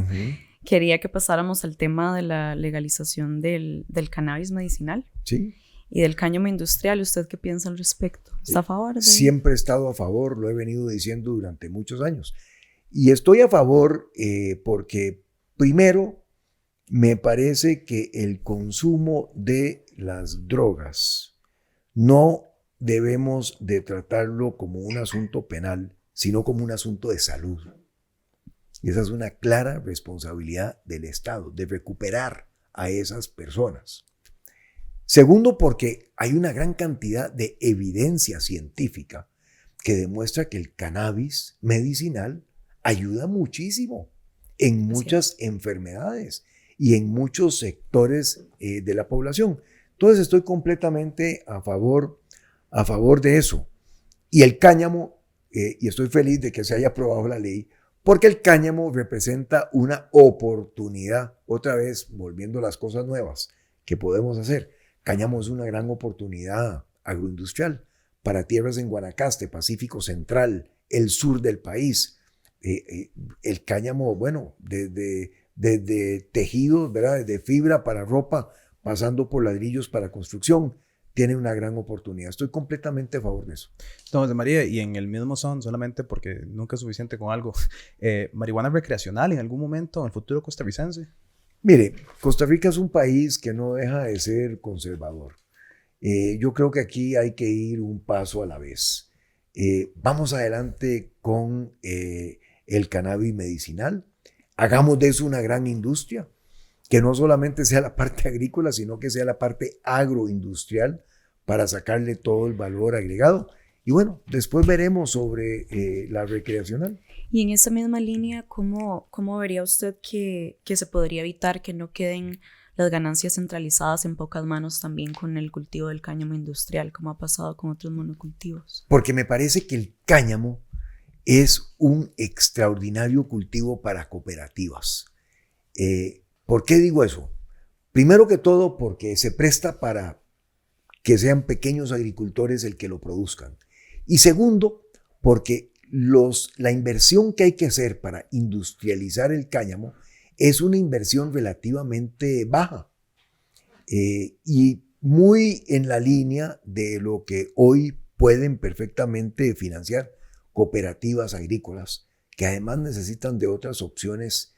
quería que pasáramos al tema de la legalización del cannabis medicinal Sí. y del cáñamo industrial. ¿Usted qué piensa al respecto? ¿Está a favor? Siempre he estado a favor, lo he venido diciendo durante muchos años. Y estoy a favor porque, primero, me parece que el consumo de las drogas no debemos de tratarlo como un asunto penal, sino como un asunto de salud. Y esa es una clara responsabilidad del Estado, de recuperar a esas personas. Segundo, porque hay una gran cantidad de evidencia científica que demuestra que el cannabis medicinal ayuda muchísimo en muchas enfermedades y en muchos sectores de la población. Entonces estoy completamente a favor de eso. Y el cáñamo, y estoy feliz de que se haya aprobado la ley, porque el cáñamo representa una oportunidad, otra vez volviendo a las cosas nuevas que podemos hacer. Cáñamo es una gran oportunidad agroindustrial para tierras en Guanacaste, Pacífico Central, el sur del país. El cáñamo, bueno, desde tejidos, ¿verdad? Desde fibra para ropa, pasando por ladrillos para construcción, tiene una gran oportunidad. Estoy completamente a favor de eso. Don José María, y en el mismo son, solamente porque nunca es suficiente con algo, marihuana recreacional en algún momento en el futuro costarricense. Mire, Costa Rica es un país que no deja de ser conservador. Yo creo que aquí hay que ir un paso a la vez. Vamos adelante con el cannabis medicinal. Hagamos de eso una gran industria, que no solamente sea la parte agrícola, sino que sea la parte agroindustrial para sacarle todo el valor agregado. Y bueno, después veremos sobre la recreacional. Y en esa misma línea, ¿cómo vería usted que se podría evitar que no queden las ganancias centralizadas en pocas manos también con el cultivo del cáñamo industrial, como ha pasado con otros monocultivos? Porque me parece que el cáñamo es un extraordinario cultivo para cooperativas. ¿Por qué digo eso? Primero que todo, porque se presta para que sean pequeños agricultores el que lo produzcan. Y segundo, porque la inversión que hay que hacer para industrializar el cáñamo es una inversión relativamente baja y muy en la línea de lo que hoy pueden perfectamente financiar cooperativas agrícolas, que además necesitan de otras opciones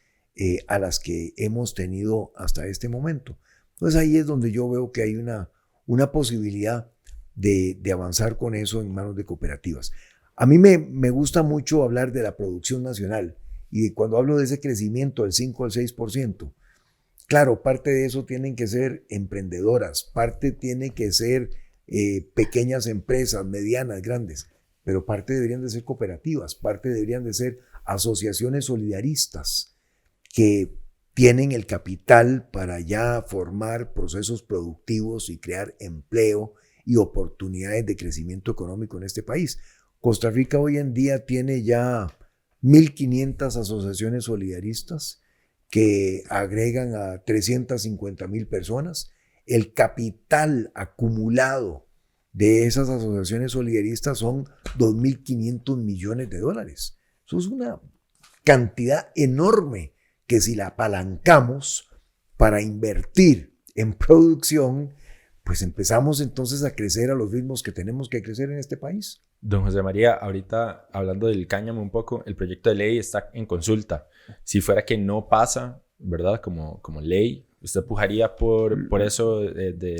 a las que hemos tenido hasta este momento. Entonces ahí es donde yo veo que hay una posibilidad de avanzar con eso en manos de cooperativas. A mí me gusta mucho hablar de la producción nacional y cuando hablo de ese crecimiento del 5 al 6%, claro, parte de eso tienen que ser emprendedoras, parte tiene que ser pequeñas empresas, medianas, grandes, pero parte deberían de ser cooperativas, parte deberían de ser asociaciones solidaristas que tienen el capital para ya formar procesos productivos y crear empleo y oportunidades de crecimiento económico en este país. Costa Rica hoy en día tiene ya 1.500 asociaciones solidaristas que agregan a 350,000 personas. El capital acumulado de esas asociaciones solidaristas son 2.500 millones de dólares. Eso es una cantidad enorme que si la apalancamos para invertir en producción, pues empezamos entonces a crecer a los ritmos que tenemos que crecer en este país. Don José María, ahorita hablando del cáñamo un poco, el proyecto de ley está en consulta. Si fuera que no pasa, ¿verdad? Como ley, ¿usted pujaría por eso?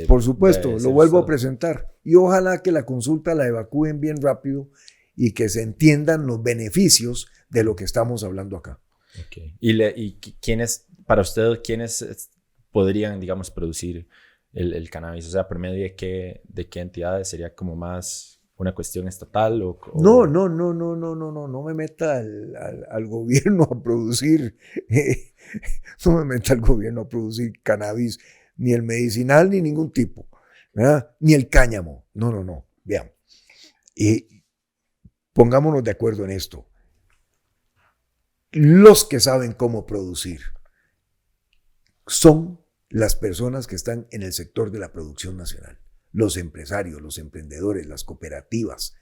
Por supuesto, lo vuelvo a presentar. Y ojalá que la consulta la evacúen bien rápido y que se entiendan los beneficios de lo que estamos hablando acá. Okay. ¿Y quiénes, para usted, quiénes podrían, digamos, producir el cannabis? O sea, ¿por medio de qué entidades? ¿Sería como más una cuestión estatal? No me meta al gobierno a producir, no me meta al gobierno a producir cannabis, ni el medicinal, ni ningún tipo, ¿verdad? Ni el cáñamo. No, vean. Y pongámonos de acuerdo en esto. Los que saben cómo producir son las personas que están en el sector de la producción nacional. Los empresarios, los emprendedores, las cooperativas.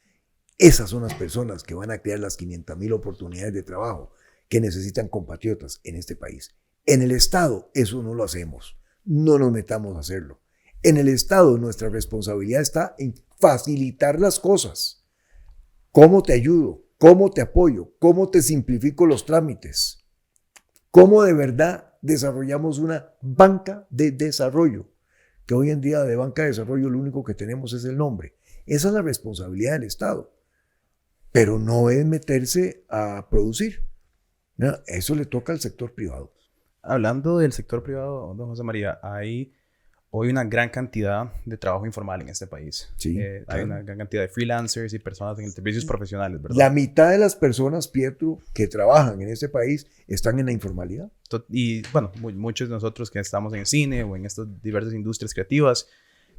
Esas son las personas que van a crear las 500,000 oportunidades de trabajo que necesitan compatriotas en este país. En el Estado eso no lo hacemos, no nos metamos a hacerlo. En el Estado nuestra responsabilidad está en facilitar las cosas. ¿Cómo te ayudo? ¿Cómo te apoyo? ¿Cómo te simplifico los trámites? ¿Cómo de verdad desarrollamos una banca de desarrollo? Que hoy en día de banca de desarrollo lo único que tenemos es el nombre. Esa es la responsabilidad del Estado. Pero no es meterse a producir. ¿No? Eso le toca al sector privado. Hablando del sector privado, don José María, hay hoy una gran cantidad de trabajo informal en este país. Sí, Hay claro. una gran cantidad de freelancers y personas en servicios profesionales, ¿verdad? La mitad de las personas, Pietro, que trabajan en este país están en la informalidad. Y bueno, muchos de nosotros que estamos en el cine o en estas diversas industrias creativas,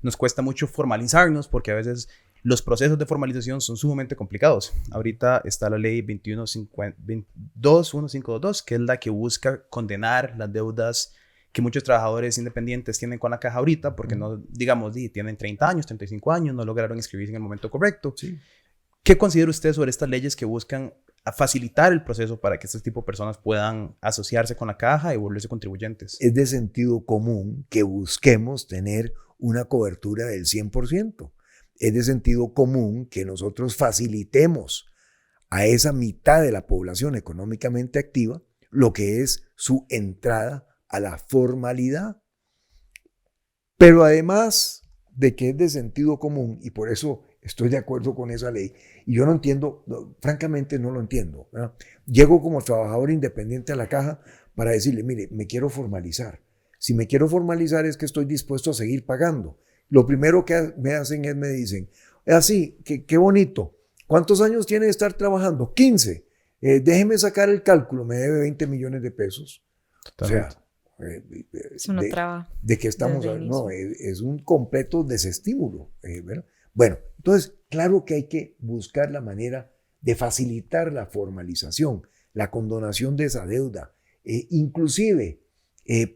nos cuesta mucho formalizarnos porque a veces los procesos de formalización son sumamente complicados. Ahorita está la ley 21522, que es la que busca condenar las deudas que muchos trabajadores independientes tienen con la caja ahorita, porque no, digamos, tienen 30 años, 35 años, no lograron inscribirse en el momento correcto. Sí. ¿Qué considera usted sobre estas leyes que buscan facilitar el proceso para que este tipo de personas puedan asociarse con la caja y volverse contribuyentes? Es de sentido común que busquemos tener una cobertura del 100%. Es de sentido común que nosotros facilitemos a esa mitad de la población económicamente activa lo que es su entrada a la formalidad. Pero además de que es de sentido común, y por eso estoy de acuerdo con esa ley, y yo no entiendo, francamente no lo entiendo, ¿verdad? Llego como trabajador independiente a la caja para decirle, mire, me quiero formalizar. Si me quiero formalizar es que estoy dispuesto a seguir pagando. Lo primero que me hacen es me dicen, así, qué bonito, ¿cuántos años tiene de estar trabajando? 15. Déjeme sacar el cálculo, me debe 20 millones de pesos. Totalmente. O sea, Es una traba. ¿de qué estamos desde el hablando? No, es un completo desestímulo. ¿Verdad? Bueno, entonces, claro que hay que buscar la manera de facilitar la formalización, la condonación de esa deuda, inclusive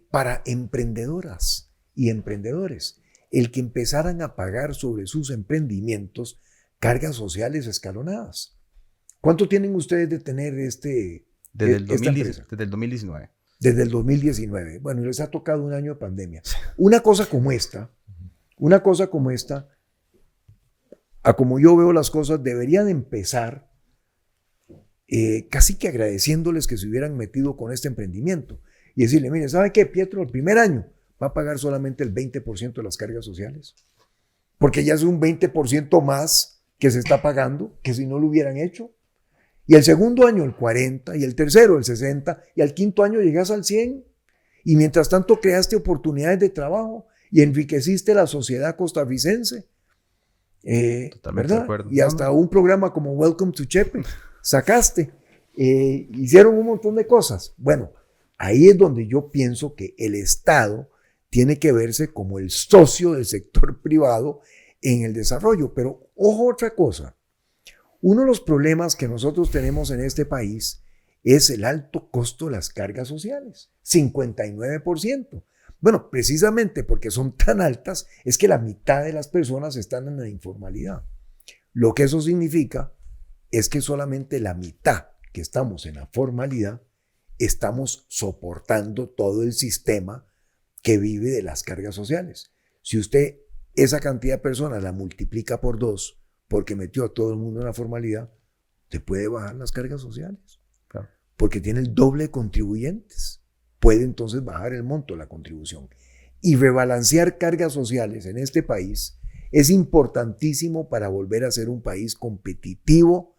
para emprendedoras y emprendedores, el que empezaran a pagar sobre sus emprendimientos cargas sociales escalonadas. ¿Cuánto tienen ustedes de tener Desde el 2019. Desde el 2019. Bueno, les ha tocado un año de pandemia. Una cosa como esta, a como yo veo las cosas, deberían empezar casi que agradeciéndoles que se hubieran metido con este emprendimiento y decirle, mire, ¿sabe qué, Pietro? El primer año va a pagar solamente el 20% de las cargas sociales, porque ya es un 20% más que se está pagando que si no lo hubieran hecho. Y el segundo año el 40%, y el tercero el 60%, y al quinto año llegas al 100%. Y mientras tanto creaste oportunidades de trabajo y enriqueciste la sociedad costarricense. Totalmente ¿verdad? de acuerdo. Y hasta un programa como Welcome to Chepe sacaste. Hicieron un montón de cosas. Bueno, ahí es donde yo pienso que el Estado tiene que verse como el socio del sector privado en el desarrollo. Pero ojo, otra cosa. Uno de los problemas que nosotros tenemos en este país es el alto costo de las cargas sociales, 59%. Bueno, precisamente porque son tan altas es que la mitad de las personas están en la informalidad. Lo que eso significa es que solamente la mitad que estamos en la formalidad estamos soportando todo el sistema que vive de las cargas sociales. Si usted esa cantidad de personas la multiplica por 2, porque metió a todo el mundo en la formalidad, te puede bajar las cargas sociales. Claro. Porque tiene el doble de contribuyentes. Puede entonces bajar el monto de la contribución. Y rebalancear cargas sociales en este país es importantísimo para volver a ser un país competitivo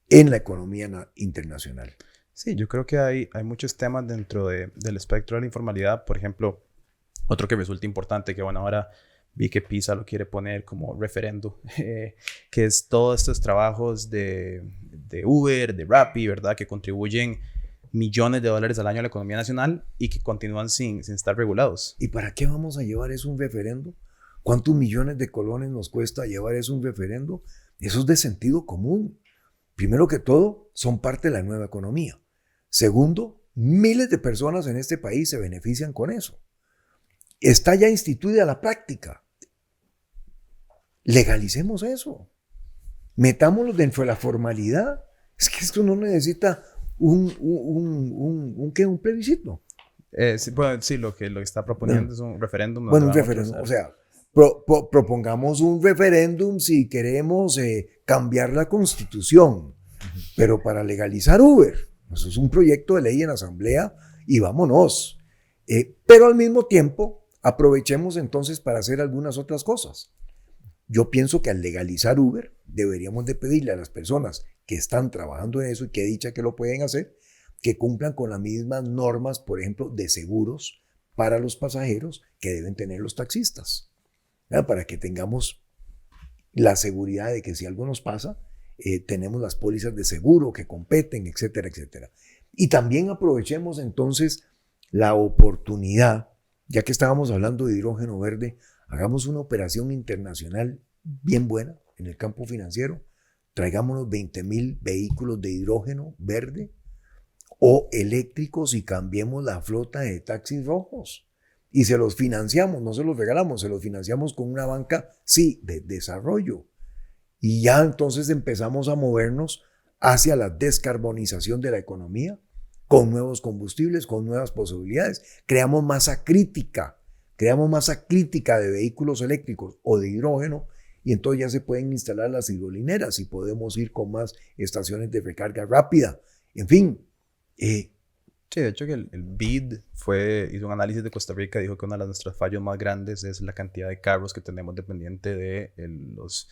en la economía internacional. Sí, yo creo que hay muchos temas dentro del espectro de la informalidad. Por ejemplo, otro que resulta importante, que bueno, ahora vi que PISA lo quiere poner como referendo, que es todos estos trabajos de Uber, de Rappi, ¿verdad? Que contribuyen millones de dólares al año a la economía nacional y que continúan sin estar regulados. ¿Y para qué vamos a llevar eso un referendo? ¿Cuántos millones de colones nos cuesta llevar eso un referendo? Eso es de sentido común. Primero que todo, son parte de la nueva economía. Segundo, miles de personas en este país se benefician con eso. Está ya instituida la práctica. Legalicemos eso. Metámoslo dentro de la formalidad. Es que esto no necesita un plebiscito. Sí, bueno, sí, lo que está proponiendo es un referéndum. Bueno, un donde vamos a referéndum, o hacer- sea, propongamos un referéndum si queremos cambiar la constitución, pero para legalizar Uber. Eso es un proyecto de ley en asamblea y vámonos. Pero al mismo tiempo, aprovechemos entonces para hacer algunas otras cosas. Yo pienso que al legalizar Uber, deberíamos de pedirle a las personas que están trabajando en eso y que dicha que lo pueden hacer, que cumplan con las mismas normas, por ejemplo, de seguros para los pasajeros que deben tener los taxistas, ¿verdad? Para que tengamos la seguridad de que si algo nos pasa, tenemos las pólizas de seguro que competen, etcétera, etcétera. Y también aprovechemos entonces la oportunidad, ya que estábamos hablando de hidrógeno verde, hagamos una operación internacional bien buena en el campo financiero, traigámonos 20,000 vehículos de hidrógeno verde o eléctricos y cambiemos la flota de taxis rojos. Y se los financiamos, no se los regalamos, se los financiamos con una banca, sí, de desarrollo. Y ya entonces empezamos a movernos hacia la descarbonización de la economía, con nuevos combustibles, con nuevas posibilidades. Creamos masa crítica de vehículos eléctricos o de hidrógeno, y entonces ya se pueden instalar las hidrolineras y podemos ir con más estaciones de recarga rápida. En fin. Sí, de hecho que el BID hizo un análisis de Costa Rica, dijo que uno de nuestros fallos más grandes es la cantidad de carros que tenemos dependiente de los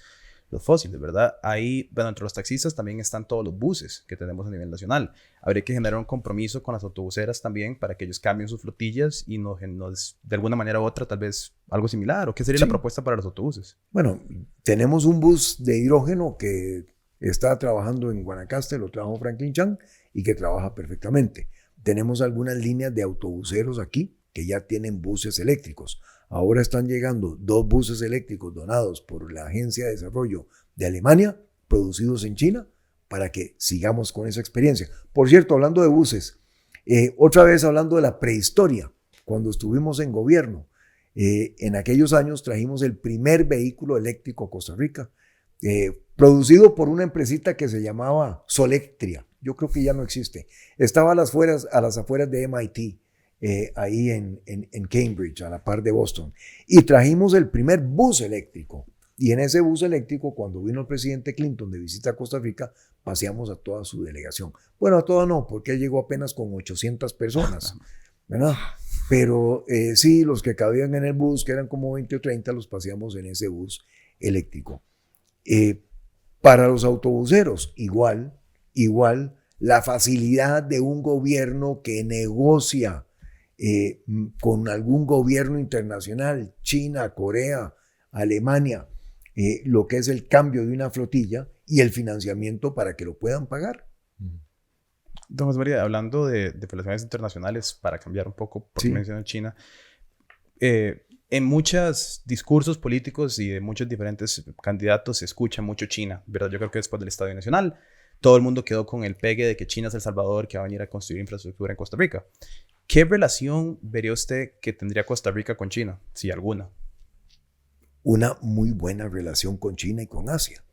fósiles, ¿verdad? Ahí, bueno, entre los taxistas también están todos los buses que tenemos a nivel nacional. Habría que generar un compromiso con las autobuseras también para que ellos cambien sus flotillas y nos de alguna manera u otra, tal vez algo similar. ¿O qué sería la propuesta para los autobuses? Bueno, tenemos un bus de hidrógeno que está trabajando en Guanacaste, lo trajo Franklin Chan y que trabaja perfectamente. Tenemos algunas líneas de autobuseros aquí que ya tienen buses eléctricos. Ahora están llegando 2 buses eléctricos donados por la Agencia de Desarrollo de Alemania, producidos en China, para que sigamos con esa experiencia. Por cierto, hablando de buses, otra vez hablando de la prehistoria, cuando estuvimos en gobierno, en aquellos años trajimos el primer vehículo eléctrico a Costa Rica, producido por una empresita que se llamaba Solectria. Yo creo que ya no existe. Estaba a las afueras de MIT, ahí en Cambridge, a la par de Boston. Y trajimos el primer bus eléctrico. Y en ese bus eléctrico, cuando vino el presidente Clinton de visita a Costa Rica, paseamos a toda su delegación. Bueno, a toda no, porque él llegó apenas con 800 personas, ¿verdad? Pero sí, los que cabían en el bus, que eran como 20 o 30, los paseamos en ese bus eléctrico. Para los autobuseros, igual, la facilidad de un gobierno que negocia con algún gobierno internacional, China, Corea, Alemania, lo que es el cambio de una flotilla y el financiamiento para que lo puedan pagar. Don José María, hablando de relaciones internacionales, para cambiar un poco, porque mencionó China, en muchos discursos políticos y de muchos diferentes candidatos se escucha mucho China, ¿verdad? Yo creo que después del Estadio Nacional, todo el mundo quedó con el pegue de que China es el salvador que va a venir a construir infraestructura en Costa Rica. ¿Qué relación vería usted que tendría Costa Rica con China, si alguna? Una muy buena relación con China y con Asia.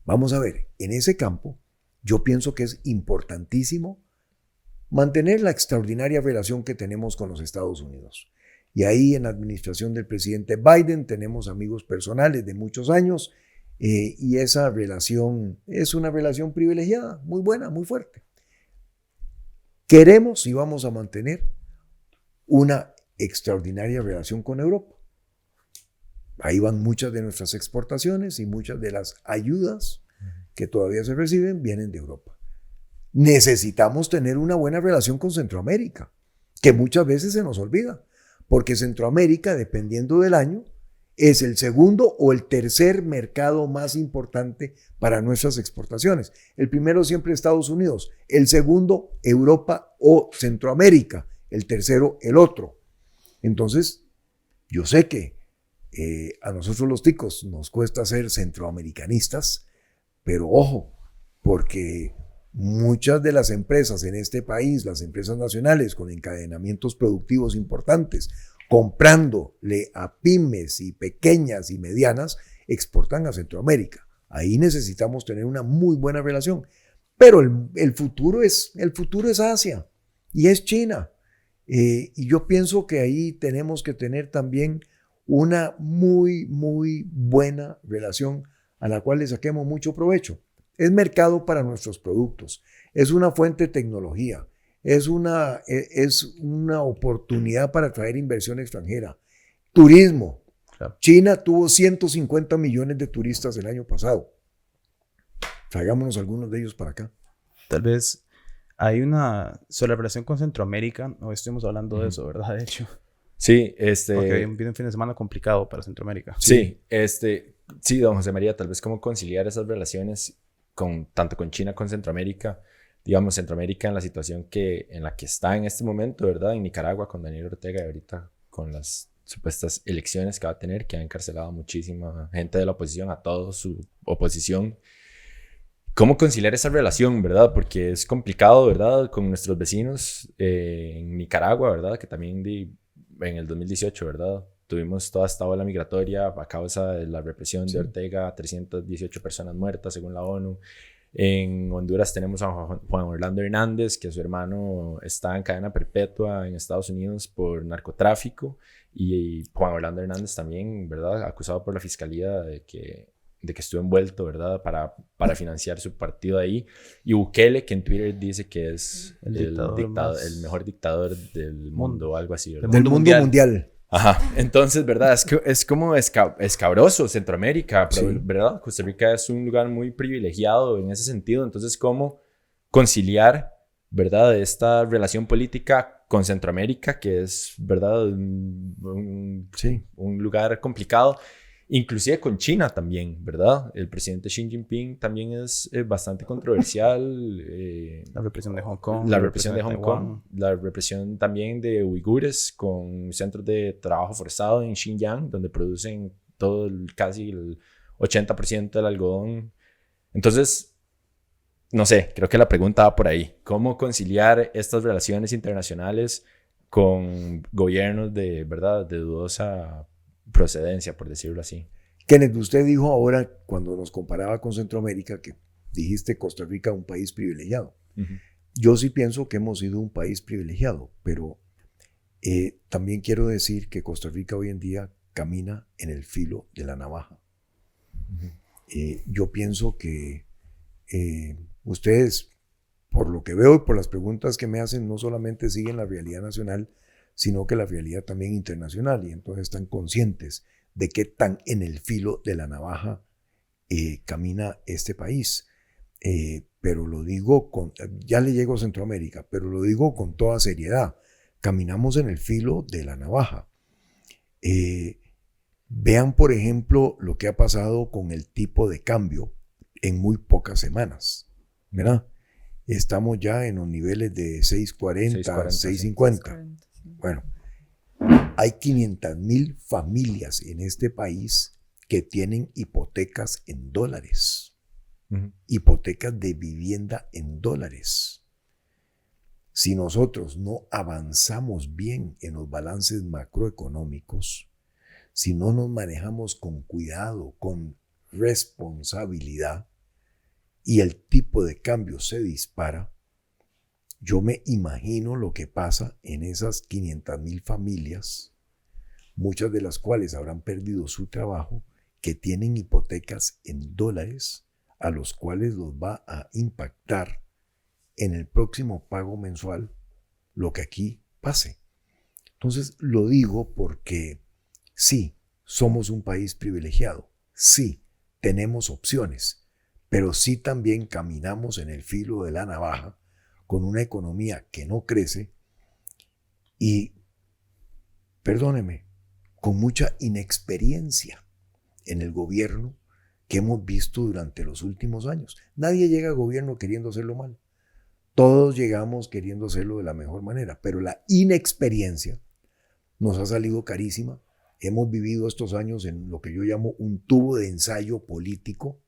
Vamos a ver, en ese campo, yo pienso que es importantísimo mantener la extraordinaria relación que tenemos con los Estados Unidos. Y ahí en la administración del presidente Biden tenemos amigos personales de muchos años y esa relación es una relación privilegiada, muy buena, muy fuerte. Queremos y vamos a mantener una extraordinaria relación con Europa. Ahí van muchas de nuestras exportaciones y muchas de las ayudas que todavía se reciben vienen de Europa. Necesitamos tener una buena relación con Centroamérica, que muchas veces se nos olvida, porque Centroamérica, dependiendo del año, es el segundo o el tercer mercado más importante para nuestras exportaciones. El primero siempre Estados Unidos, el segundo Europa o Centroamérica, el tercero el otro. Entonces, yo sé que a nosotros los ticos nos cuesta ser centroamericanistas, pero ojo, porque muchas de las empresas en este país, las empresas nacionales con encadenamientos productivos importantes, comprándole a pymes y pequeñas y medianas, exportan a Centroamérica. Ahí necesitamos tener una muy buena relación. Pero el futuro es Asia y es China. Y yo pienso que ahí tenemos que tener también una muy, muy buena relación a la cual le saquemos mucho provecho. Es mercado para nuestros productos, es una fuente de tecnología, es una oportunidad para atraer inversión extranjera. Turismo. Claro. China tuvo 150 millones de turistas el año pasado. Traigámonos algunos de ellos para acá. Tal vez hay una sobre la relación con Centroamérica. Hoy estuvimos hablando de eso, ¿verdad? De hecho. Sí, Porque viene un fin de semana complicado para Centroamérica. Sí, sí, don José María, tal vez cómo conciliar esas relaciones tanto con China, con Centroamérica. Digamos, Centroamérica en la situación en la que está en este momento, ¿verdad? En Nicaragua con Daniel Ortega y ahorita con las supuestas elecciones que va a tener, que ha encarcelado a muchísima gente de la oposición, a toda su oposición. ¿Cómo conciliar esa relación, verdad? Porque es complicado, ¿verdad? Con nuestros vecinos en Nicaragua, ¿verdad? Que también en el 2018, ¿verdad? Tuvimos toda esta ola migratoria a causa de la represión de Ortega, 318 personas muertas según la ONU. En Honduras tenemos a Juan Orlando Hernández, que su hermano está en cadena perpetua en Estados Unidos por narcotráfico. Y Juan Orlando Hernández también, ¿verdad? Acusado por la fiscalía de que estuvo envuelto, ¿verdad? Para financiar su partido ahí. Y Bukele, que en Twitter dice que es el mejor dictador del mundo o algo así, ¿verdad? Del mundo mundial. Ajá. Entonces, ¿verdad? Es como escabroso Centroamérica, Sí. ¿verdad? Costa Rica es un lugar muy privilegiado en ese sentido. Entonces, ¿cómo conciliar, ¿verdad? Esta relación política con Centroamérica, que es, ¿verdad? Un lugar complicado. Inclusive con China también, ¿verdad? El presidente Xi Jinping también es bastante controversial. La represión de Hong Kong. La represión de Hong Kong. La represión también de uigures con centros de trabajo forzado en Xinjiang, donde producen casi el 80% del algodón. Entonces, no sé, creo que la pregunta va por ahí. ¿Cómo conciliar estas relaciones internacionales con gobiernos de dudosa procedencia, por decirlo así? Kenneth, usted dijo ahora, cuando nos comparaba con Centroamérica, que dijiste Costa Rica un país privilegiado. Uh-huh. Yo sí pienso que hemos sido un país privilegiado, pero también quiero decir que Costa Rica hoy en día camina en el filo de la navaja. Uh-huh. Yo pienso que ustedes, por lo que veo y por las preguntas que me hacen, no solamente siguen la realidad nacional, sino que la realidad también internacional, y entonces están conscientes de qué tan en el filo de la navaja camina este país. Pero lo digo ya le llego a Centroamérica, pero lo digo con toda seriedad. Caminamos en el filo de la navaja. Vean, por ejemplo, lo que ha pasado con el tipo de cambio en muy pocas semanas, ¿verdad? Estamos ya en los niveles de 6.40, 6.50. Bueno, hay 500,000 familias en este país que tienen hipotecas en dólares. Uh-huh. Hipotecas de vivienda en dólares. Si nosotros no avanzamos bien en los balances macroeconómicos, si no nos manejamos con cuidado, con responsabilidad, y el tipo de cambio se dispara, yo me imagino lo que pasa en esas 500,000 familias, muchas de las cuales habrán perdido su trabajo, que tienen hipotecas en dólares, a los cuales los va a impactar en el próximo pago mensual lo que aquí pase. Entonces lo digo porque sí, somos un país privilegiado, sí, tenemos opciones, pero sí también caminamos en el filo de la navaja, con una economía que no crece y, perdóneme, con mucha inexperiencia en el gobierno que hemos visto durante los últimos años. Nadie llega al gobierno queriendo hacerlo mal. Todos llegamos queriendo hacerlo de la mejor manera, pero la inexperiencia nos ha salido carísima. Hemos vivido estos años en lo que yo llamo un tubo de ensayo político,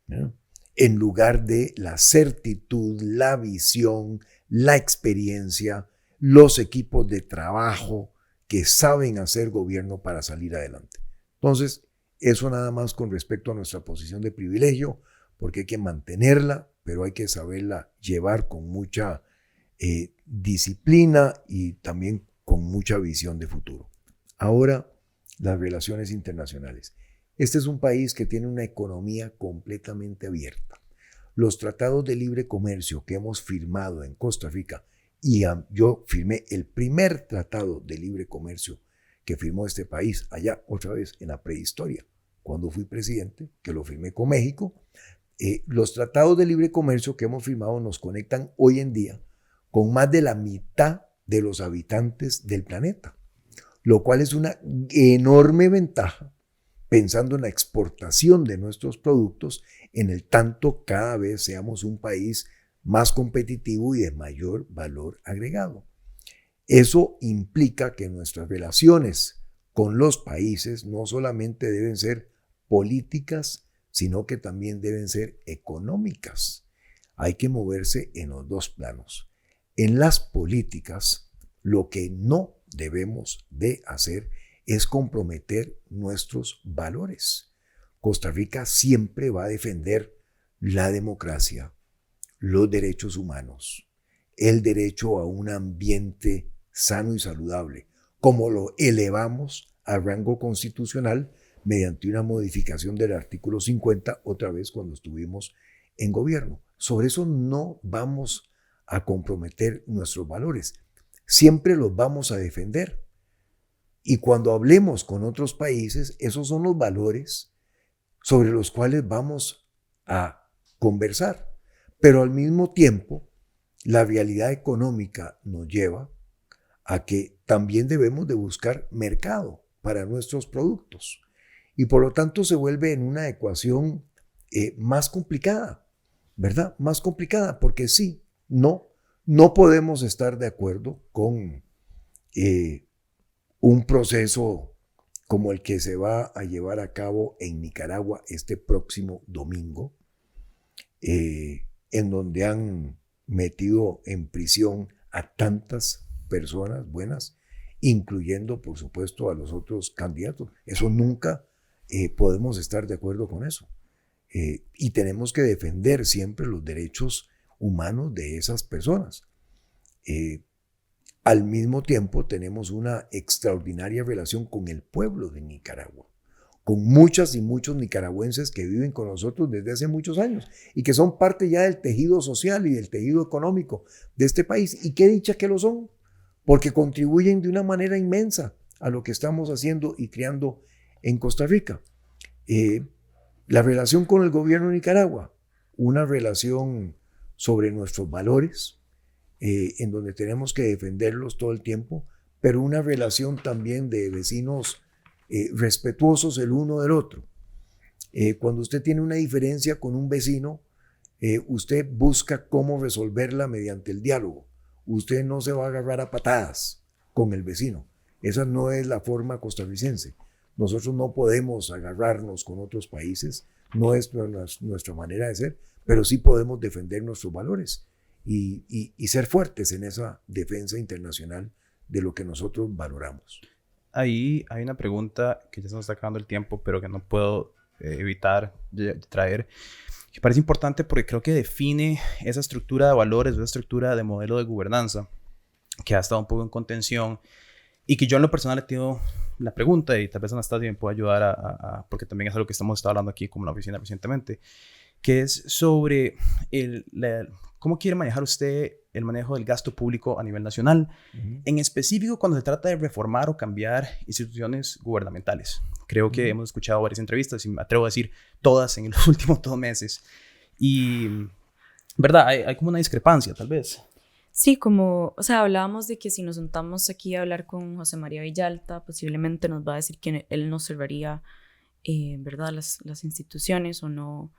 ¿no? En lugar de la certitud, la visión, la experiencia, los equipos de trabajo que saben hacer gobierno para salir adelante. Entonces, eso nada más con respecto a nuestra posición de privilegio, porque hay que mantenerla, pero hay que saberla llevar con mucha disciplina y también con mucha visión de futuro. Ahora, las relaciones internacionales. Este es un país que tiene una economía completamente abierta. Los tratados de libre comercio que hemos firmado en Costa Rica, y yo firmé el primer tratado de libre comercio que firmó este país allá, otra vez en la prehistoria, cuando fui presidente, que lo firmé con México. Los tratados de libre comercio que hemos firmado nos conectan hoy en día con más de la mitad de los habitantes del planeta, lo cual es una enorme ventaja pensando en la exportación de nuestros productos, en el tanto cada vez seamos un país más competitivo y de mayor valor agregado. Eso implica que nuestras relaciones con los países no solamente deben ser políticas, sino que también deben ser económicas. Hay que moverse en los dos planos. En las políticas, lo que no debemos de hacer es comprometer nuestros valores. Costa Rica siempre va a defender la democracia, los derechos humanos, el derecho a un ambiente sano y saludable, como lo elevamos a rango constitucional mediante una modificación del artículo 50, otra vez cuando estuvimos en gobierno. Sobre eso no vamos a comprometer nuestros valores. Siempre los vamos a defender. Y cuando hablemos con otros países, esos son los valores sobre los cuales vamos a conversar. Pero al mismo tiempo, la realidad económica nos lleva a que también debemos de buscar mercado para nuestros productos. Y por lo tanto se vuelve en una ecuación más complicada, ¿verdad? Más complicada, porque sí, no podemos estar de acuerdo con un proceso como el que se va a llevar a cabo en Nicaragua este próximo domingo, en donde han metido en prisión a tantas personas buenas, incluyendo, por supuesto, a los otros candidatos. Eso nunca podemos estar de acuerdo con eso. Y tenemos que defender siempre los derechos humanos de esas personas. Al mismo tiempo, tenemos una extraordinaria relación con el pueblo de Nicaragua, con muchas y muchos nicaragüenses que viven con nosotros desde hace muchos años y que son parte ya del tejido social y del tejido económico de este país. Y qué dicha que lo son, porque contribuyen de una manera inmensa a lo que estamos haciendo y creando en Costa Rica. La relación con el gobierno de Nicaragua, una relación sobre nuestros valores, en donde tenemos que defenderlos todo el tiempo, pero una relación también de vecinos respetuosos el uno del otro. Cuando usted tiene una diferencia con un vecino, usted busca cómo resolverla mediante el diálogo. Usted no se va a agarrar a patadas con el vecino. Esa no es la forma costarricense. Nosotros no podemos agarrarnos con otros países, no es nuestra manera de ser, pero sí podemos defender nuestros valores y ser fuertes en esa defensa internacional de lo que nosotros valoramos. Ahí hay una pregunta que ya se nos está acabando el tiempo, pero que no puedo evitar de traer, que parece importante porque creo que define esa estructura de valores, esa estructura de modelo de gobernanza que ha estado un poco en contención y que yo en lo personal he tenido la pregunta, y tal vez Anastasia me pueda ayudar porque también es algo que estamos hablando aquí como la oficina recientemente, que es sobre cómo quiere manejar usted el manejo del gasto público a nivel nacional, en específico cuando se trata de reformar o cambiar instituciones gubernamentales. Creo que hemos escuchado varias entrevistas y me atrevo a decir todas en los últimos 2 meses. Y, ¿verdad? Hay como una discrepancia, tal vez. Sí, como, o sea, hablábamos de que si nos sentamos aquí a hablar con José María Villalta, posiblemente nos va a decir que él no cerraría, ¿verdad? Las instituciones o no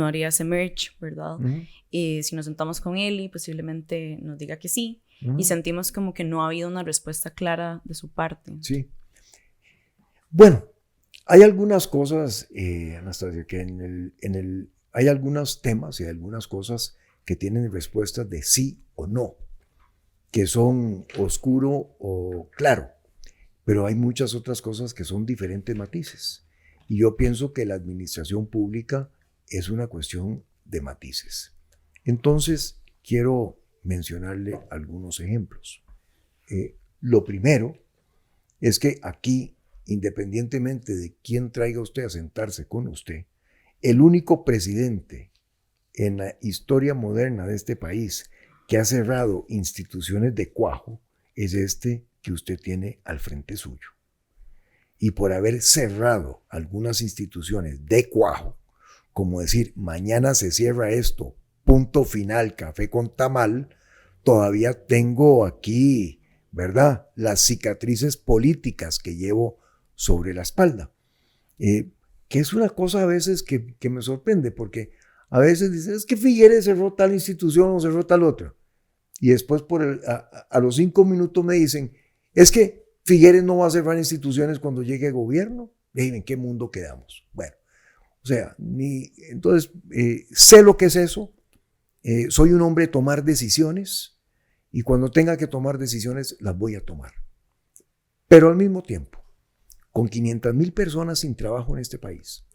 haría ese merge, ¿verdad? Si nos sentamos con Eli, posiblemente nos diga que sí. Y sentimos como que no ha habido una respuesta clara de su parte. Sí. Bueno, hay algunas cosas, Anastasia, que hay algunos temas y algunas cosas que tienen respuestas de sí o no, que son oscuro o claro, pero hay muchas otras cosas que son diferentes matices. Y yo pienso que la administración pública es una cuestión de matices. Entonces, quiero mencionarle algunos ejemplos. Lo primero es que aquí, independientemente de quién traiga usted a sentarse con usted, el único presidente en la historia moderna de este país que ha cerrado instituciones de cuajo es este que usted tiene al frente suyo. Y por haber cerrado algunas instituciones de cuajo, como decir, mañana se cierra esto, punto final, café con tamal, todavía tengo aquí, ¿verdad?, las cicatrices políticas que llevo sobre la espalda. Que es una cosa a veces que me sorprende, porque a veces dicen, es que Figueres cerró tal institución o cerró tal otra. Y después a los 5 minutos me dicen, es que Figueres no va a cerrar instituciones cuando llegue el gobierno. ¿En qué mundo quedamos? Bueno, o sea, entonces sé lo que es eso. Soy un hombre de tomar decisiones y cuando tenga que tomar decisiones las voy a tomar. Pero al mismo tiempo, con 500,000 personas sin trabajo en este país,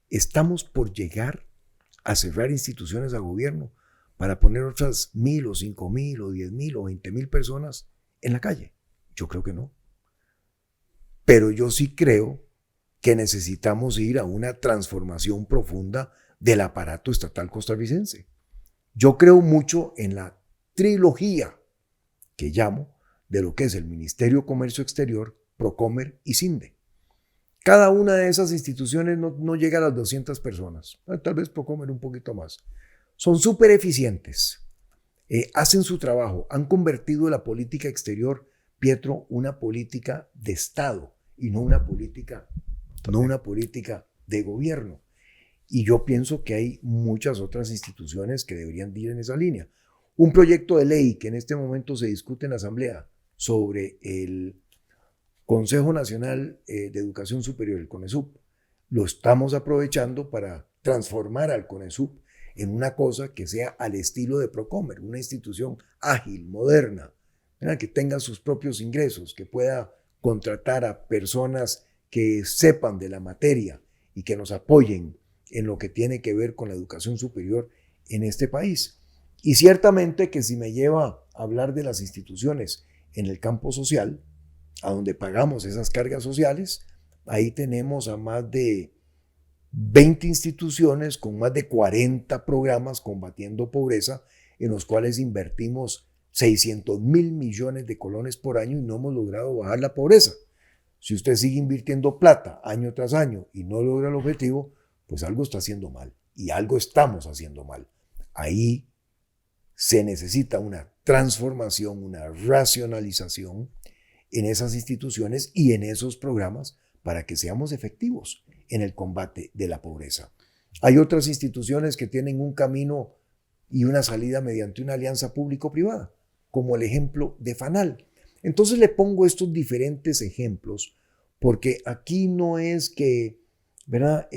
estamos por llegar a cerrar instituciones al gobierno para poner otras 1,000 o 5,000 o 10,000 o 20,000 personas en la calle. Yo creo que no. Pero yo sí creo que necesitamos ir a una transformación profunda del aparato estatal costarricense. Yo creo mucho en la trilogía que llamo de lo que es el Ministerio de Comercio Exterior, Procomer y CINDE. Cada una de esas instituciones no llega a las 200 personas, tal vez Procomer un poquito más. Son súper eficientes, hacen su trabajo, han convertido la política exterior, Pietro, una política de Estado y no una política de gobierno. Y yo pienso que hay muchas otras instituciones que deberían ir en esa línea. Un proyecto de ley que en este momento se discute en la Asamblea sobre el Consejo Nacional de Educación Superior, el CONESUP, lo estamos aprovechando para transformar al CONESUP en una cosa que sea al estilo de Procomer, una institución ágil, moderna, ¿verdad?, que tenga sus propios ingresos, que pueda contratar a personas que sepan de la materia y que nos apoyen en lo que tiene que ver con la educación superior en este país. Y ciertamente que si me lleva a hablar de las instituciones en el campo social, a donde pagamos esas cargas sociales, ahí tenemos a más de 20 instituciones con más de 40 programas combatiendo pobreza, en los cuales invertimos 600,000 millones de colones por año y no hemos logrado bajar la pobreza. Si usted sigue invirtiendo plata año tras año y no logra el objetivo, pues algo está haciendo mal y algo estamos haciendo mal. Ahí se necesita una transformación, una racionalización en esas instituciones y en esos programas para que seamos efectivos en el combate de la pobreza. Hay otras instituciones que tienen un camino y una salida mediante una alianza público-privada, como el ejemplo de FANAL. Entonces le pongo estos diferentes ejemplos porque aquí no es que, ¿verdad?,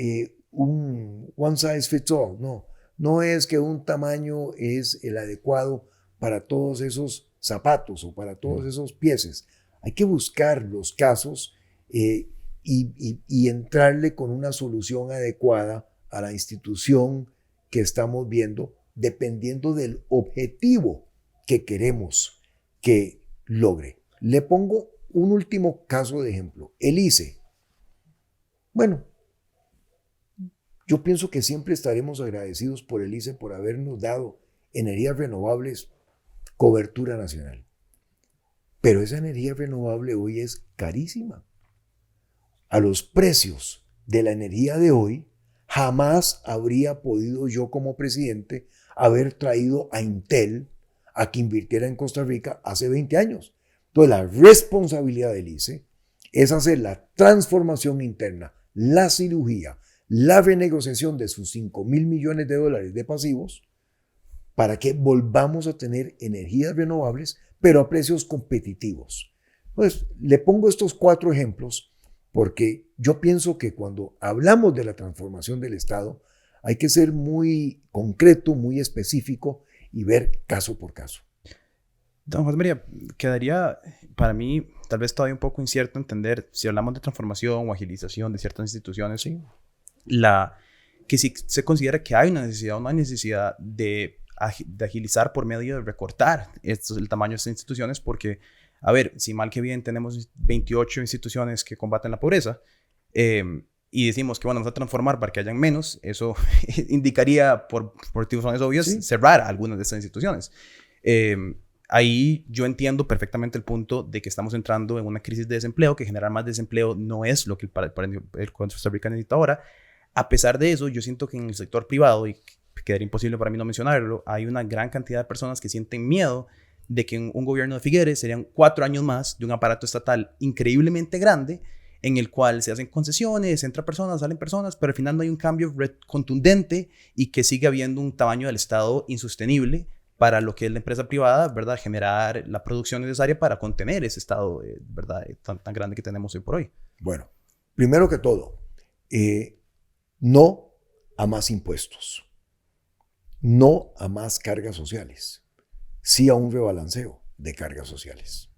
un one size fits all, no es que un tamaño es el adecuado para todos esos zapatos o para todos esos pieses. Hay que buscar los casos y entrarle con una solución adecuada a la institución que estamos viendo, dependiendo del objetivo que queremos que logre. Le pongo un último caso de ejemplo, el ICE. Bueno, yo pienso que siempre estaremos agradecidos por el ICE por habernos dado energías renovables, cobertura nacional. Pero esa energía renovable hoy es carísima. A los precios de la energía de hoy, jamás habría podido yo como presidente haber traído a Intel a que invirtiera en Costa Rica hace 20 años. Entonces la responsabilidad del ICE es hacer la transformación interna, la cirugía, la renegociación de sus 5,000 millones de dólares de pasivos para que volvamos a tener energías renovables, pero a precios competitivos. Entonces, le pongo estos 4 ejemplos porque yo pienso que cuando hablamos de la transformación del Estado, hay que ser muy concreto, muy específico y ver caso por caso. Don José María, quedaría para mí tal vez todavía un poco incierto entender si hablamos de transformación o agilización de ciertas instituciones, Sí. que si se considera que hay una necesidad o no hay necesidad de de agilizar por medio de recortar el tamaño de estas instituciones, porque, a ver, si mal que bien tenemos 28 instituciones que combaten la pobreza, y decimos que bueno, vamos a transformar para que hayan menos, eso indicaría, por motivos obvios, Sí. cerrar algunas de estas instituciones. Ahí yo entiendo perfectamente el punto de que estamos entrando en una crisis de desempleo, que generar más desempleo no es lo que el Costa Rica necesita ahora. A pesar de eso, yo siento que en el sector privado, y quedaría imposible para mí no mencionarlo, hay una gran cantidad de personas que sienten miedo de que en un gobierno de Figueres serían 4 años más de un aparato estatal increíblemente grande, en el cual se hacen concesiones, entran personas, salen personas, pero al final no hay un cambio contundente y que sigue habiendo un tamaño del Estado insostenible para lo que es la empresa privada, ¿verdad? Generar la producción necesaria para contener ese Estado, ¿verdad? Tan grande que tenemos hoy por hoy. Bueno, primero que todo, no a más impuestos, no a más cargas sociales, sí a un rebalanceo de cargas sociales.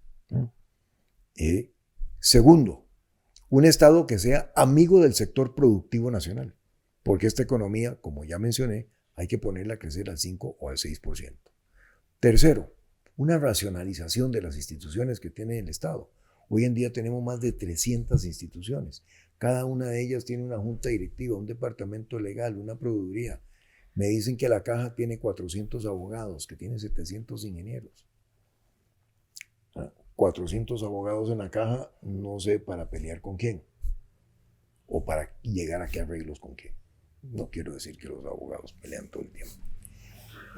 Segundo, un Estado que sea amigo del sector productivo nacional, porque esta economía, como ya mencioné, hay que ponerla a crecer al 5 o al 6%. Tercero, una racionalización de las instituciones que tiene el Estado. Hoy en día tenemos más de 300 instituciones. Cada una de ellas tiene una junta directiva, un departamento legal, una proveeduría. Me dicen que la caja tiene 400 abogados, que tiene 700 ingenieros. 400 abogados en la caja, no sé para pelear con quién o para llegar a qué arreglos con quién. No quiero decir que los abogados pelean todo el tiempo,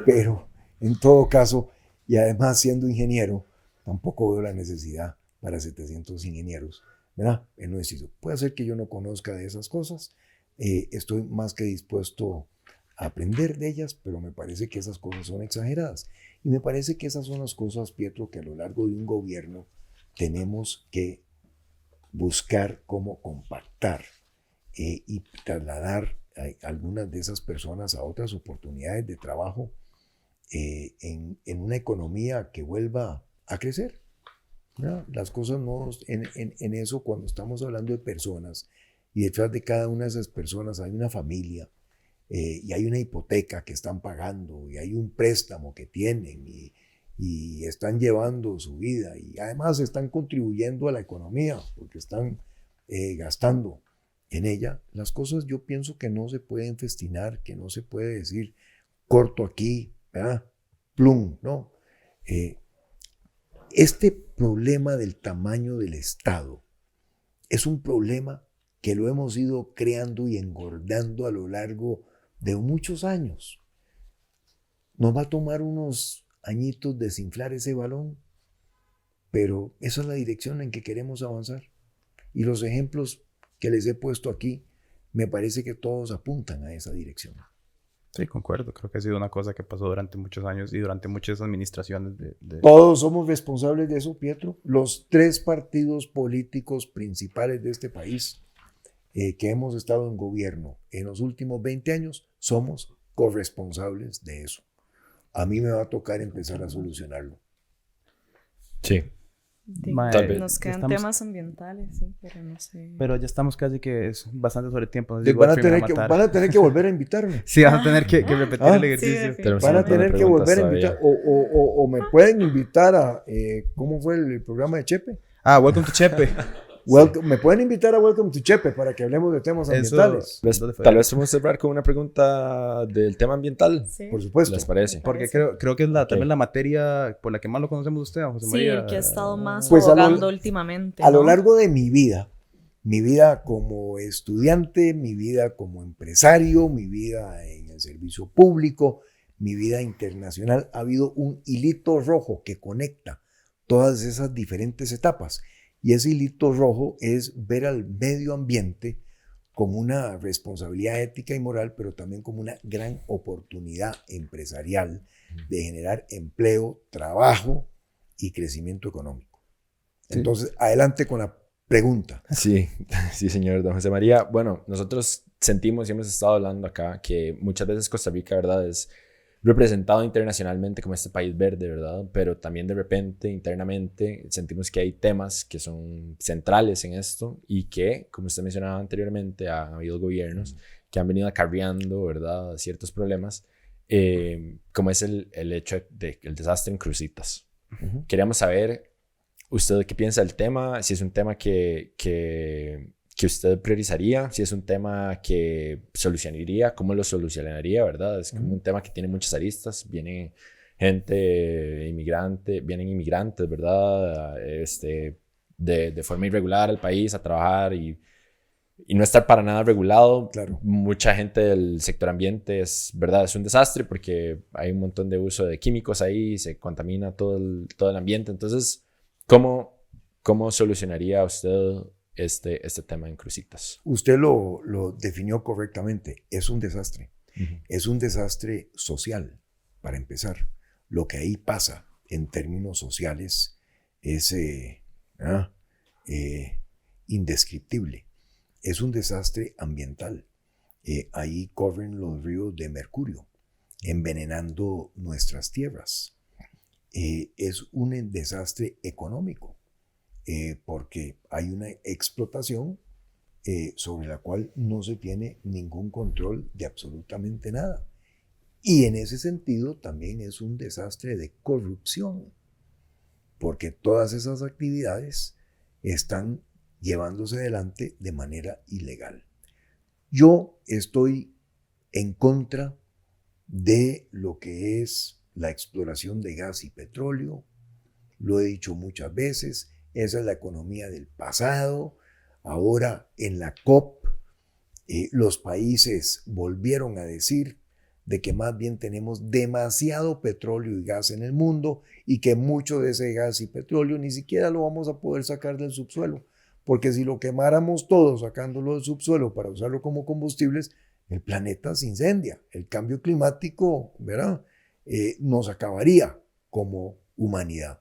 pero en todo caso, y además siendo ingeniero, tampoco veo la necesidad para 700 ingenieros, ¿verdad? En un instituto. Puede ser que yo no conozca de esas cosas, estoy más que dispuesto a aprender de ellas, pero me parece que esas cosas son exageradas. Y me parece que esas son las cosas, Pietro, que a lo largo de un gobierno tenemos que buscar cómo compactar y trasladar a algunas de esas personas a otras oportunidades de trabajo en una economía que vuelva a crecer. ¿No? Las cosas no, en eso cuando estamos hablando de personas y detrás de cada una de esas personas hay una familia y hay una hipoteca que están pagando y hay un préstamo que tienen y están llevando su vida y además están contribuyendo a la economía porque están gastando en ella. Las cosas yo pienso que no se pueden festinar, que no se puede decir corto aquí, ¿verdad? Plum, ¿no? Este problema del tamaño del Estado es un problema que lo hemos ido creando y engordando a lo largo de muchos años. Nos va a tomar unos añitos desinflar ese balón, pero esa es la dirección en que queremos avanzar. Y los ejemplos que les he puesto aquí, me parece que todos apuntan a esa dirección. Sí, concuerdo. Creo que ha sido una cosa que pasó durante muchos años y durante muchas administraciones Todos somos responsables de eso, Pietro. Los 3 partidos políticos principales de este país que hemos estado en gobierno en los últimos 20 años, somos corresponsables de eso. A mí me va a tocar empezar a solucionarlo. Sí. Tal vez. Nos quedan temas ambientales, sí, pero no sé. Pero ya estamos casi que es bastante sobre tiempo. Van a tener que volver a invitarme. Sí, van a tener que repetir el ejercicio. Sí, van a tener que volver a invitar. O me pueden invitar a... ¿cómo fue el programa de Chepe? Welcome to Chepe. Me pueden invitar a Welcome to Chepe para que hablemos de temas ambientales. Tal vez vamos a cerrar con una pregunta del tema ambiental. Sí. Por supuesto. ¿Les parece? Porque creo que es también la materia por la que más lo conocemos usted, José María. Sí, el que ha estado más pues abogando últimamente. A lo largo de mi vida como estudiante, mi vida como empresario, mi vida en el servicio público, mi vida internacional, ha habido un hilito rojo que conecta todas esas diferentes etapas. Y ese hilito rojo es ver al medio ambiente como una responsabilidad ética y moral, pero también como una gran oportunidad empresarial de generar empleo, trabajo y crecimiento económico. Entonces, adelante con la pregunta. Sí, señor don José María. Bueno, nosotros sentimos y hemos estado hablando acá que muchas veces Costa Rica, ¿verdad?, es representado internacionalmente como este país verde, ¿verdad? Pero también de repente, internamente, sentimos que hay temas que son centrales en esto y que, como usted mencionaba anteriormente, ha habido gobiernos que han venido acarreando, ¿verdad?, ciertos problemas como es el hecho del desastre en Cruzitas. Ujú. Queríamos saber usted qué piensa del tema, si es un tema que usted priorizaría, si es un tema que solucionaría, cómo lo solucionaría, ¿verdad? Es como un tema que tiene muchas aristas, viene gente inmigrante, vienen inmigrantes, ¿verdad? De forma irregular al país a trabajar y no estar para nada regulado. Claro. Mucha gente del sector ambiente ¿verdad? Es un desastre porque hay un montón de uso de químicos ahí, se contamina todo el ambiente. Entonces, ¿cómo solucionaría usted este tema en Cruzitas? Usted lo definió correctamente. Es un desastre. Uh-huh. Es un desastre social, para empezar. Lo que ahí pasa en términos sociales es indescriptible. Es un desastre ambiental. Ahí corren los ríos de mercurio, envenenando nuestras tierras. Es un desastre económico, porque hay una explotación sobre la cual no se tiene ningún control de absolutamente nada. Y en ese sentido también es un desastre de corrupción, porque todas esas actividades están llevándose adelante de manera ilegal. Yo estoy en contra de lo que es la exploración de gas y petróleo. Lo he dicho muchas veces, esa es la economía del pasado. Ahora en la COP los países volvieron a decir de que más bien tenemos demasiado petróleo y gas en el mundo y que mucho de ese gas y petróleo ni siquiera lo vamos a poder sacar del subsuelo. Porque si lo quemáramos todo sacándolo del subsuelo para usarlo como combustibles, el planeta se incendia. El cambio climático, ¿verdad? Nos acabaría como humanidad.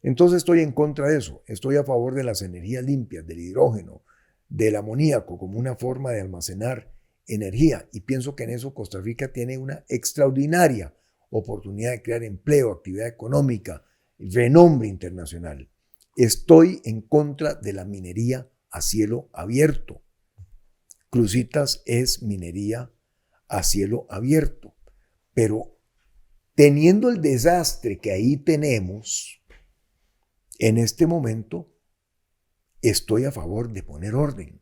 Entonces estoy en contra de eso. Estoy a favor de las energías limpias, del hidrógeno, del amoníaco como una forma de almacenar energía. Y pienso que en eso Costa Rica tiene una extraordinaria oportunidad de crear empleo, actividad económica, renombre internacional. Estoy en contra de la minería a cielo abierto. Cruzitas es minería a cielo abierto. Pero teniendo el desastre que ahí tenemos, en este momento estoy a favor de poner orden.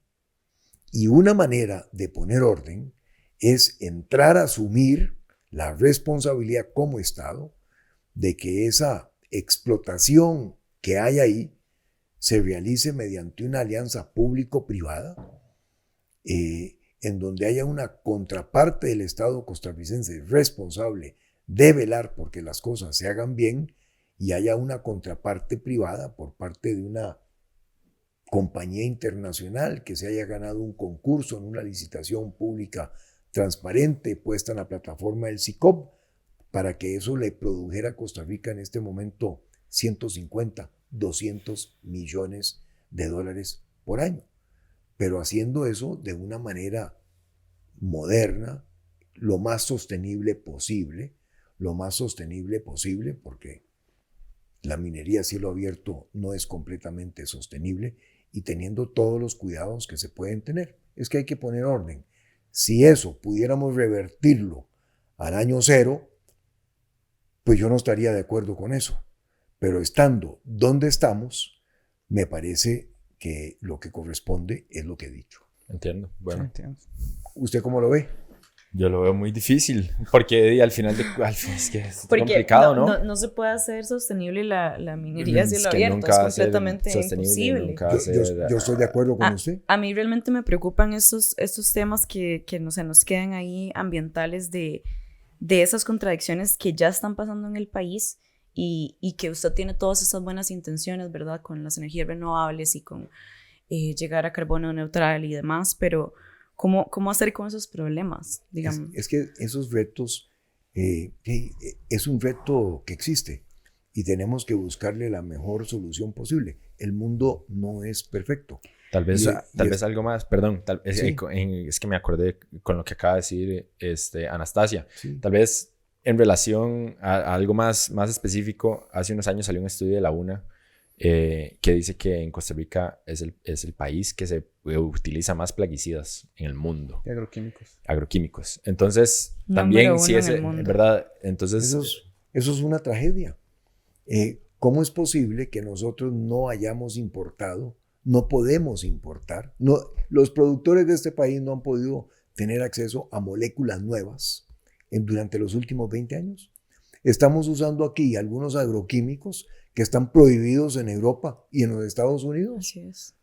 Y una manera de poner orden es entrar a asumir la responsabilidad como Estado de que esa explotación que hay ahí se realice mediante una alianza público-privada, en donde haya una contraparte del Estado costarricense responsable de velar porque las cosas se hagan bien y haya una contraparte privada por parte de una compañía internacional que se haya ganado un concurso en una licitación pública transparente puesta en la plataforma del SICOP para que eso le produjera a Costa Rica en este momento 150, 200 millones de dólares por año. Pero haciendo eso de una manera moderna, lo más sostenible posible, porque la minería a cielo abierto no es completamente sostenible y teniendo todos los cuidados que se pueden tener. Es que hay que poner orden. Si eso pudiéramos revertirlo al año cero, pues yo no estaría de acuerdo con eso. Pero estando donde estamos, me parece que lo que corresponde es lo que he dicho. Entiendo. Bueno, Sí, entiendo. ¿Usted cómo lo ve? yo lo veo muy difícil porque al final es que es Porque complicado, ¿no? no se puede hacer sostenible la minería a Es cielo que abierto, nunca es va a ser completamente sostenible, imposible. nunca va a ser, Yo estoy de acuerdo con usted. A mí realmente me preocupan estos temas que no se nos quedan ahí ambientales de esas contradicciones que ya están pasando en el país y que usted tiene todas esas buenas intenciones, ¿verdad? Con las energías renovables y con llegar a carbono neutral y demás, pero ¿cómo hacer con esos problemas? Digamos. Es que esos retos, es un reto que existe y tenemos que buscarle la mejor solución posible. El mundo no es perfecto. Tal vez, Y vez algo más, perdón, Sí. es que me acordé con lo que acaba de decir Anastasia. Sí. Tal vez en relación a algo más específico, hace unos años salió un estudio de la UNA que dice que en Costa Rica es el país que se utiliza más plaguicidas en el mundo. Y agroquímicos. Agroquímicos. Entonces, Número también, uno sí, en es el mundo. verdad. Entonces, Eso es una tragedia. ¿Cómo es posible que nosotros no hayamos importado, no podemos importar? No, los productores de este país no han podido tener acceso a moléculas nuevas durante los últimos 20 años. Estamos usando aquí algunos agroquímicos que están prohibidos en Europa y en los Estados Unidos. Así es.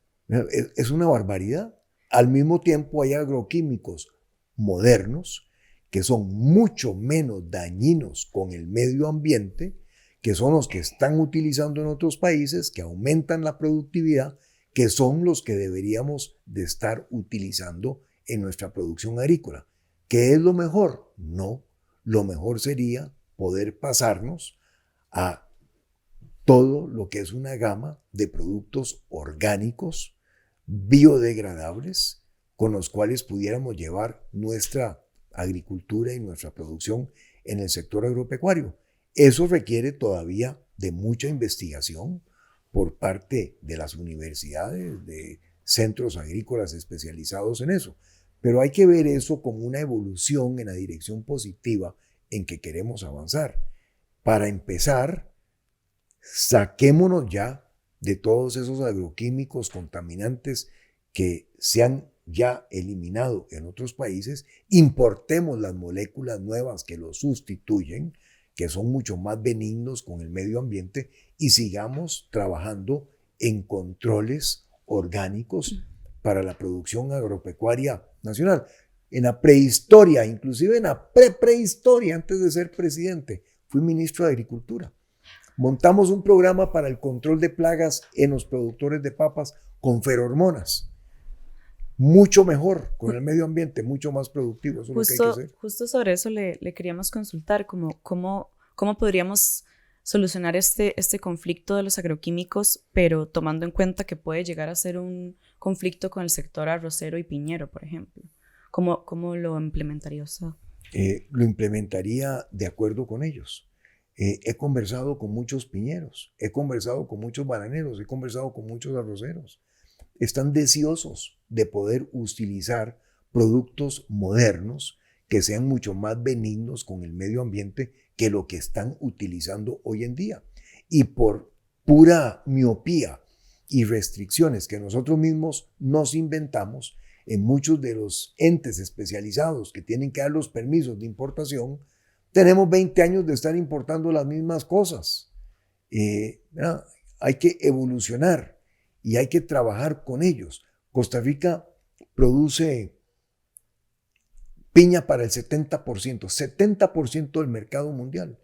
Es una barbaridad. Al mismo tiempo hay agroquímicos modernos que son mucho menos dañinos con el medio ambiente, que son los que están utilizando en otros países, que aumentan la productividad, que son los que deberíamos de estar utilizando en nuestra producción agrícola. ¿Qué es lo mejor? No, lo mejor sería poder pasarnos a todo lo que es una gama de productos orgánicos, biodegradables, con los cuales pudiéramos llevar nuestra agricultura y nuestra producción en el sector agropecuario. Eso requiere todavía de mucha investigación por parte de las universidades, de centros agrícolas especializados en eso. Pero hay que ver eso como una evolución en la dirección positiva en que queremos avanzar. Para empezar, saquémonos ya de todos esos agroquímicos contaminantes que se han ya eliminado en otros países, importemos las moléculas nuevas que los sustituyen, que son mucho más benignos con el medio ambiente, y sigamos trabajando en controles orgánicos para la producción agropecuaria nacional. En la prehistoria, inclusive en la prehistoria, antes de ser presidente, fui ministro de Agricultura. Montamos un programa para el control de plagas en los productores de papas con ferormonas. Mucho mejor con el medio ambiente, mucho más productivo. Eso es lo que hay que hacer. Justo sobre eso le queríamos consultar, cómo podríamos solucionar este conflicto de los agroquímicos, pero tomando en cuenta que puede llegar a ser un conflicto con el sector arrocero y piñero, por ejemplo. ¿Cómo lo implementaría usted? Lo implementaría de acuerdo con ellos. He conversado con muchos piñeros, he conversado con muchos bananeros, he conversado con muchos arroceros. Están deseosos de poder utilizar productos modernos que sean mucho más benignos con el medio ambiente que lo que están utilizando hoy en día. Y por pura miopía y restricciones que nosotros mismos nos inventamos, en muchos de los entes especializados que tienen que dar los permisos de importación, tenemos 20 años de estar importando las mismas cosas. Hay que evolucionar y hay que trabajar con ellos. Costa Rica produce piña para el 70% del mercado mundial.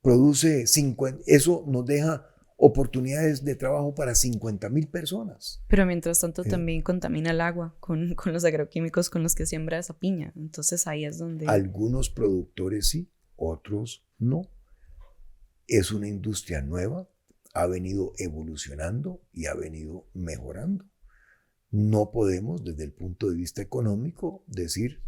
Produce 50, eso nos deja oportunidades de trabajo para 50,000 personas. Pero mientras tanto también contamina el agua con los agroquímicos con los que siembra esa piña. Entonces ahí es donde... Algunos productores sí, otros no. Es una industria nueva, ha venido evolucionando y ha venido mejorando. No podemos, desde el punto de vista económico, decir,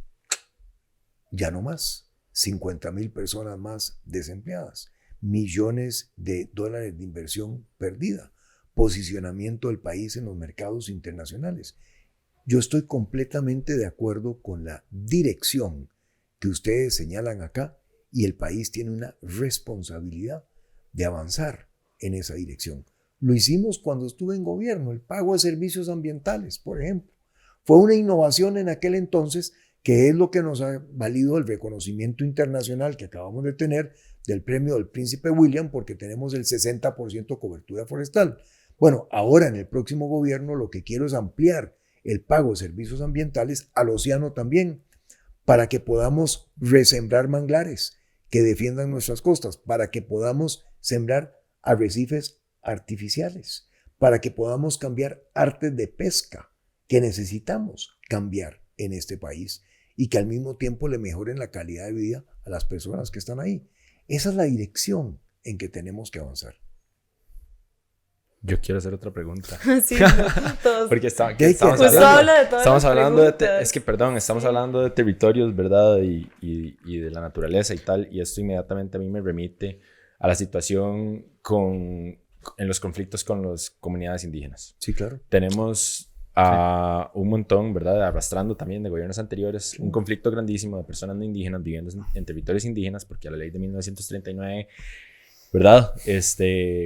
ya no más, 50,000 personas más desempleadas, millones de dólares de inversión perdida, posicionamiento del país en los mercados internacionales. Yo estoy completamente de acuerdo con la dirección que ustedes señalan acá, y el país tiene una responsabilidad de avanzar en esa dirección. Lo hicimos cuando estuve en gobierno, el pago de servicios ambientales, por ejemplo. Fue una innovación en aquel entonces que es lo que nos ha valido el reconocimiento internacional que acabamos de tener del premio del Príncipe William, porque tenemos el 60% cobertura forestal. Bueno, ahora en el próximo gobierno lo que quiero es ampliar el pago de servicios ambientales al océano también, para que podamos resembrar manglares que defiendan nuestras costas, para que podamos sembrar arrecifes artificiales, para que podamos cambiar artes de pesca que necesitamos cambiar en este país y que al mismo tiempo le mejoren la calidad de vida a las personas que están ahí. Esa es la dirección en que tenemos que avanzar. Yo quiero hacer otra pregunta. Sí, todos. Porque estamos hablando estamos hablando de territorios, ¿verdad? Y de la naturaleza y tal. Y esto inmediatamente a mí me remite a la situación en los conflictos con las comunidades indígenas. Sí, claro. Tenemos a un montón, ¿verdad? Arrastrando también de gobiernos anteriores un conflicto grandísimo de personas no indígenas viviendo en territorios indígenas, porque la ley de 1939, ¿verdad?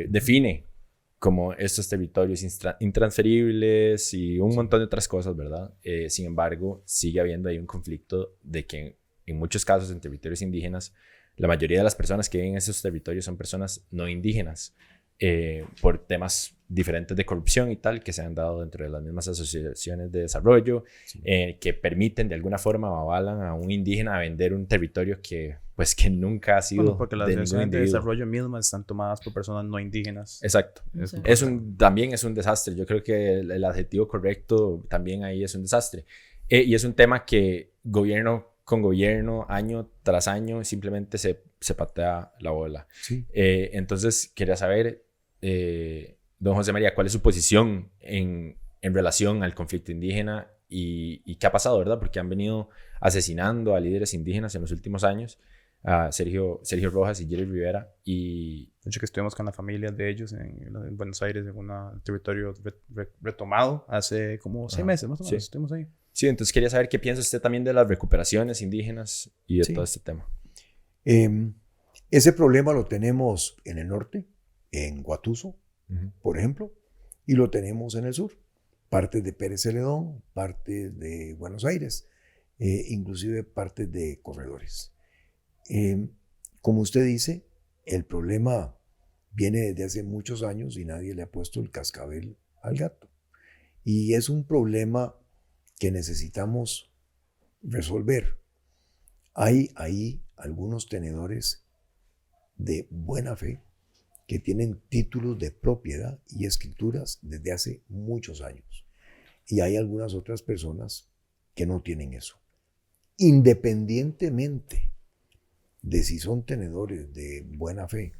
Define como estos territorios intransferibles y un montón de otras cosas, ¿verdad? Sin embargo, sigue habiendo ahí un conflicto de que en muchos casos en territorios indígenas, la mayoría de las personas que viven en esos territorios son personas no indígenas, por temas diferentes de corrupción y tal que se han dado dentro de las mismas asociaciones de desarrollo, que permiten de alguna forma o avalan a un indígena a vender un territorio que pues que nunca ha sido Bueno, porque las de ningún asociaciones de individuo. desarrollo mismas están tomadas por personas no indígenas. Exacto. Sí. También es un desastre. Yo creo que el adjetivo correcto también ahí es un desastre. Y es un tema que gobierno con gobierno, año tras año, simplemente se patea la bola. Sí. Entonces, quería saber, don José María, ¿cuál es su posición en relación al conflicto indígena y qué ha pasado, ¿verdad? Porque han venido asesinando a líderes indígenas en los últimos años, a Sergio Rojas y Jerry Rivera, y De hecho, que estuvimos con la familia de ellos en Buenos Aires, en un territorio retomado hace como 6 meses, más o menos. Sí. Estuvimos ahí. sí, entonces quería saber qué piensa usted también de las recuperaciones indígenas y de Sí. todo este tema. Ese problema lo tenemos en el norte, en Guatuso, por ejemplo, y lo tenemos en el sur. Partes de Pérez Celedón, partes de Buenos Aires, inclusive partes de Corredores. Como usted dice, el problema viene desde hace muchos años y nadie le ha puesto el cascabel al gato. Y es un problema que necesitamos resolver. Hay ahí algunos tenedores de buena fe que tienen títulos de propiedad y escrituras desde hace muchos años. Y hay algunas otras personas que no tienen eso. Independientemente de si son tenedores de buena fe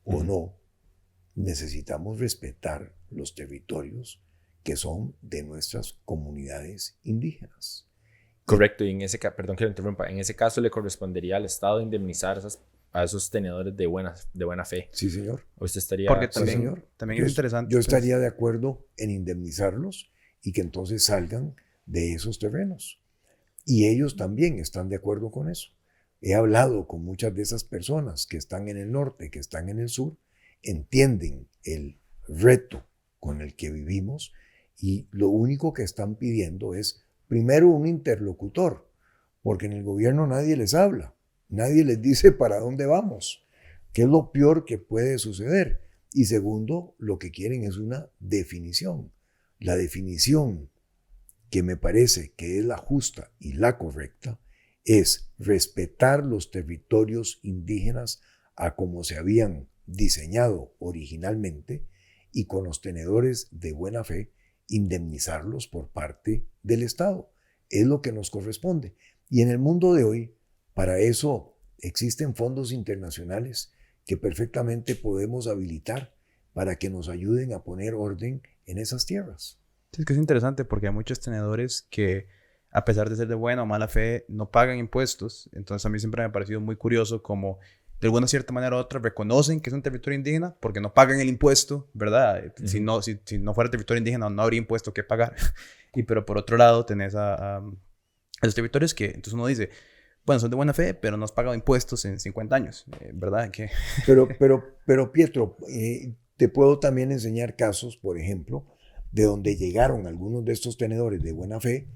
o no, necesitamos respetar los territorios que son de nuestras comunidades indígenas. Correcto, y en ese caso, perdón que lo interrumpa, en ese caso le correspondería al Estado indemnizar a esos tenedores de buena fe. Sí, señor. ¿Usted estaría Porque Sí, señor. también es interesante. Yo estaría de acuerdo en indemnizarlos y que entonces salgan de esos terrenos. Y ellos también están de acuerdo con eso. He hablado con muchas de esas personas que están en el norte, que están en el sur, entienden el reto con el que vivimos y lo único que están pidiendo es, primero, un interlocutor, porque en el gobierno nadie les habla, nadie les dice para dónde vamos, qué es lo peor que puede suceder. Y segundo, lo que quieren es una definición. La definición que me parece que es la justa y la correcta es respetar los territorios indígenas a como se habían diseñado originalmente y con los tenedores de buena fe indemnizarlos por parte del Estado. Es lo que nos corresponde. Y en el mundo de hoy, para eso existen fondos internacionales que perfectamente podemos habilitar para que nos ayuden a poner orden en esas tierras. Sí, es que es interesante porque hay muchos tenedores que, a pesar de ser de buena o mala fe, no pagan impuestos. Entonces a mí siempre me ha parecido muy curioso como de alguna cierta manera u otra reconocen que es un territorio indígena porque no pagan el impuesto, ¿verdad? Si no fuera territorio indígena no habría impuesto que pagar. Pero por otro lado tenés a los territorios que entonces uno dice, bueno, son de buena fe, pero no has pagado impuestos en 50 años, ¿verdad? Pero Pietro, te puedo también enseñar casos, por ejemplo, de donde llegaron algunos de estos tenedores de buena fe,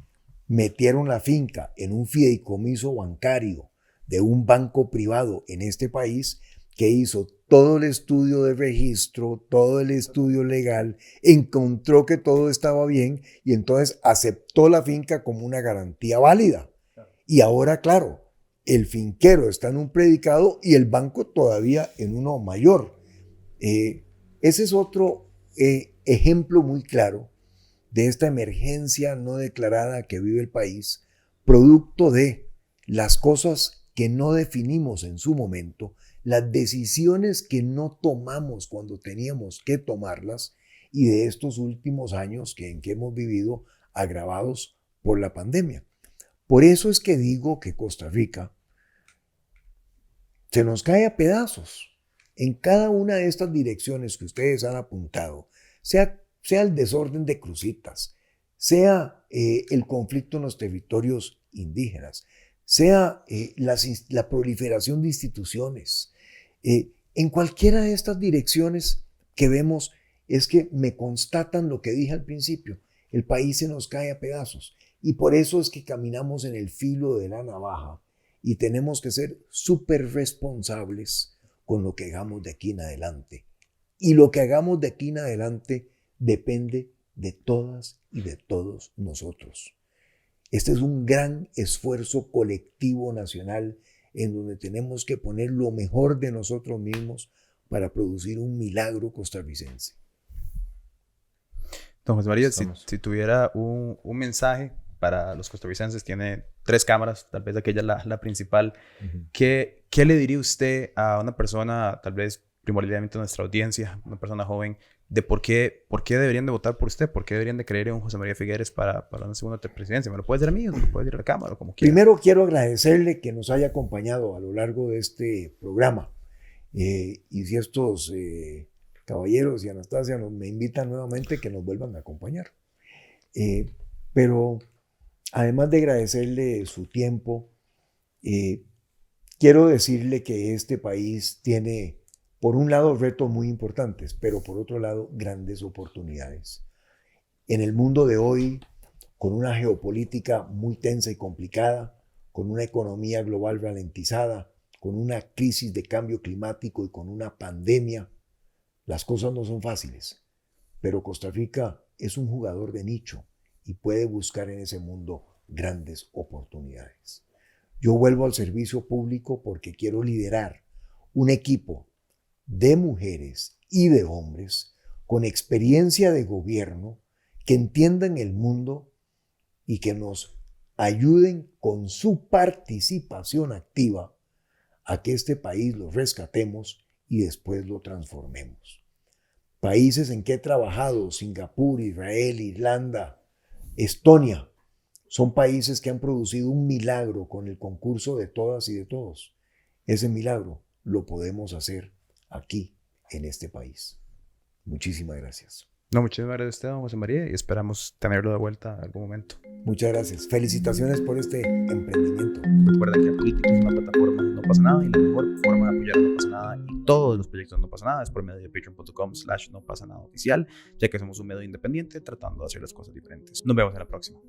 metieron la finca en un fideicomiso bancario de un banco privado en este país que hizo todo el estudio de registro, todo el estudio legal, encontró que todo estaba bien y entonces aceptó la finca como una garantía válida. Y ahora, claro, el finquero está en un predicado y el banco todavía en uno mayor. Ese es otro ejemplo muy claro de esta emergencia no declarada que vive el país, producto de las cosas que no definimos en su momento, las decisiones que no tomamos cuando teníamos que tomarlas y de estos últimos años en que hemos vivido agravados por la pandemia. Por eso es que digo que Costa Rica se nos cae a pedazos en cada una de estas direcciones que ustedes han apuntado, sea sea el desorden de crucitas, sea el conflicto en los territorios indígenas, sea la proliferación de instituciones. En cualquiera de estas direcciones que vemos es que me constatan lo que dije al principio, el país se nos cae a pedazos y por eso es que caminamos en el filo de la navaja y tenemos que ser súper responsables con lo que hagamos de aquí en adelante. Y lo que hagamos de aquí en adelante depende de todas y de todos nosotros. Este es un gran esfuerzo colectivo nacional en donde tenemos que poner lo mejor de nosotros mismos para producir un milagro costarricense. Don José María, si tuviera un mensaje para los costarricenses, tiene 3 cámaras, tal vez aquella es la principal. ¿Qué le diría usted a una persona, tal vez primordialmente nuestra audiencia, una persona joven, de por qué deberían de votar por usted? ¿Por qué deberían de creer en José María Figueres para una segunda presidencia? ¿Me lo puede decir a mí o me lo puede decir a la cámara, como quiera? Primero quiero agradecerle que nos haya acompañado a lo largo de este programa. Y si estos caballeros y Anastasia me invitan nuevamente, que nos vuelvan a acompañar. Pero además de agradecerle su tiempo, quiero decirle que este país tiene, por un lado, retos muy importantes, pero por otro lado, grandes oportunidades. En el mundo de hoy, con una geopolítica muy tensa y complicada, con una economía global ralentizada, con una crisis de cambio climático y con una pandemia, las cosas no son fáciles, pero Costa Rica es un jugador de nicho y puede buscar en ese mundo grandes oportunidades. Yo vuelvo al servicio público porque quiero liderar un equipo de mujeres y de hombres con experiencia de gobierno que entiendan el mundo y que nos ayuden con su participación activa a que este país lo rescatemos y después lo transformemos. Países en que he trabajado, Singapur, Israel, Irlanda, Estonia, son países que han producido un milagro con el concurso de todas y de todos. Ese milagro lo podemos hacer aquí, en este país. Muchísimas gracias. No, muchísimas gracias a usted, don José María, y esperamos tenerlo de vuelta en algún momento. Muchas gracias. Felicitaciones por este emprendimiento. Recuerda que Política es una plataforma No Pasa Nada y la mejor forma de apoyar No Pasa Nada y todos los proyectos No Pasa Nada es por medio de patreon.com/nopasanadaoficial, ya que somos un medio independiente tratando de hacer las cosas diferentes. Nos vemos en la próxima.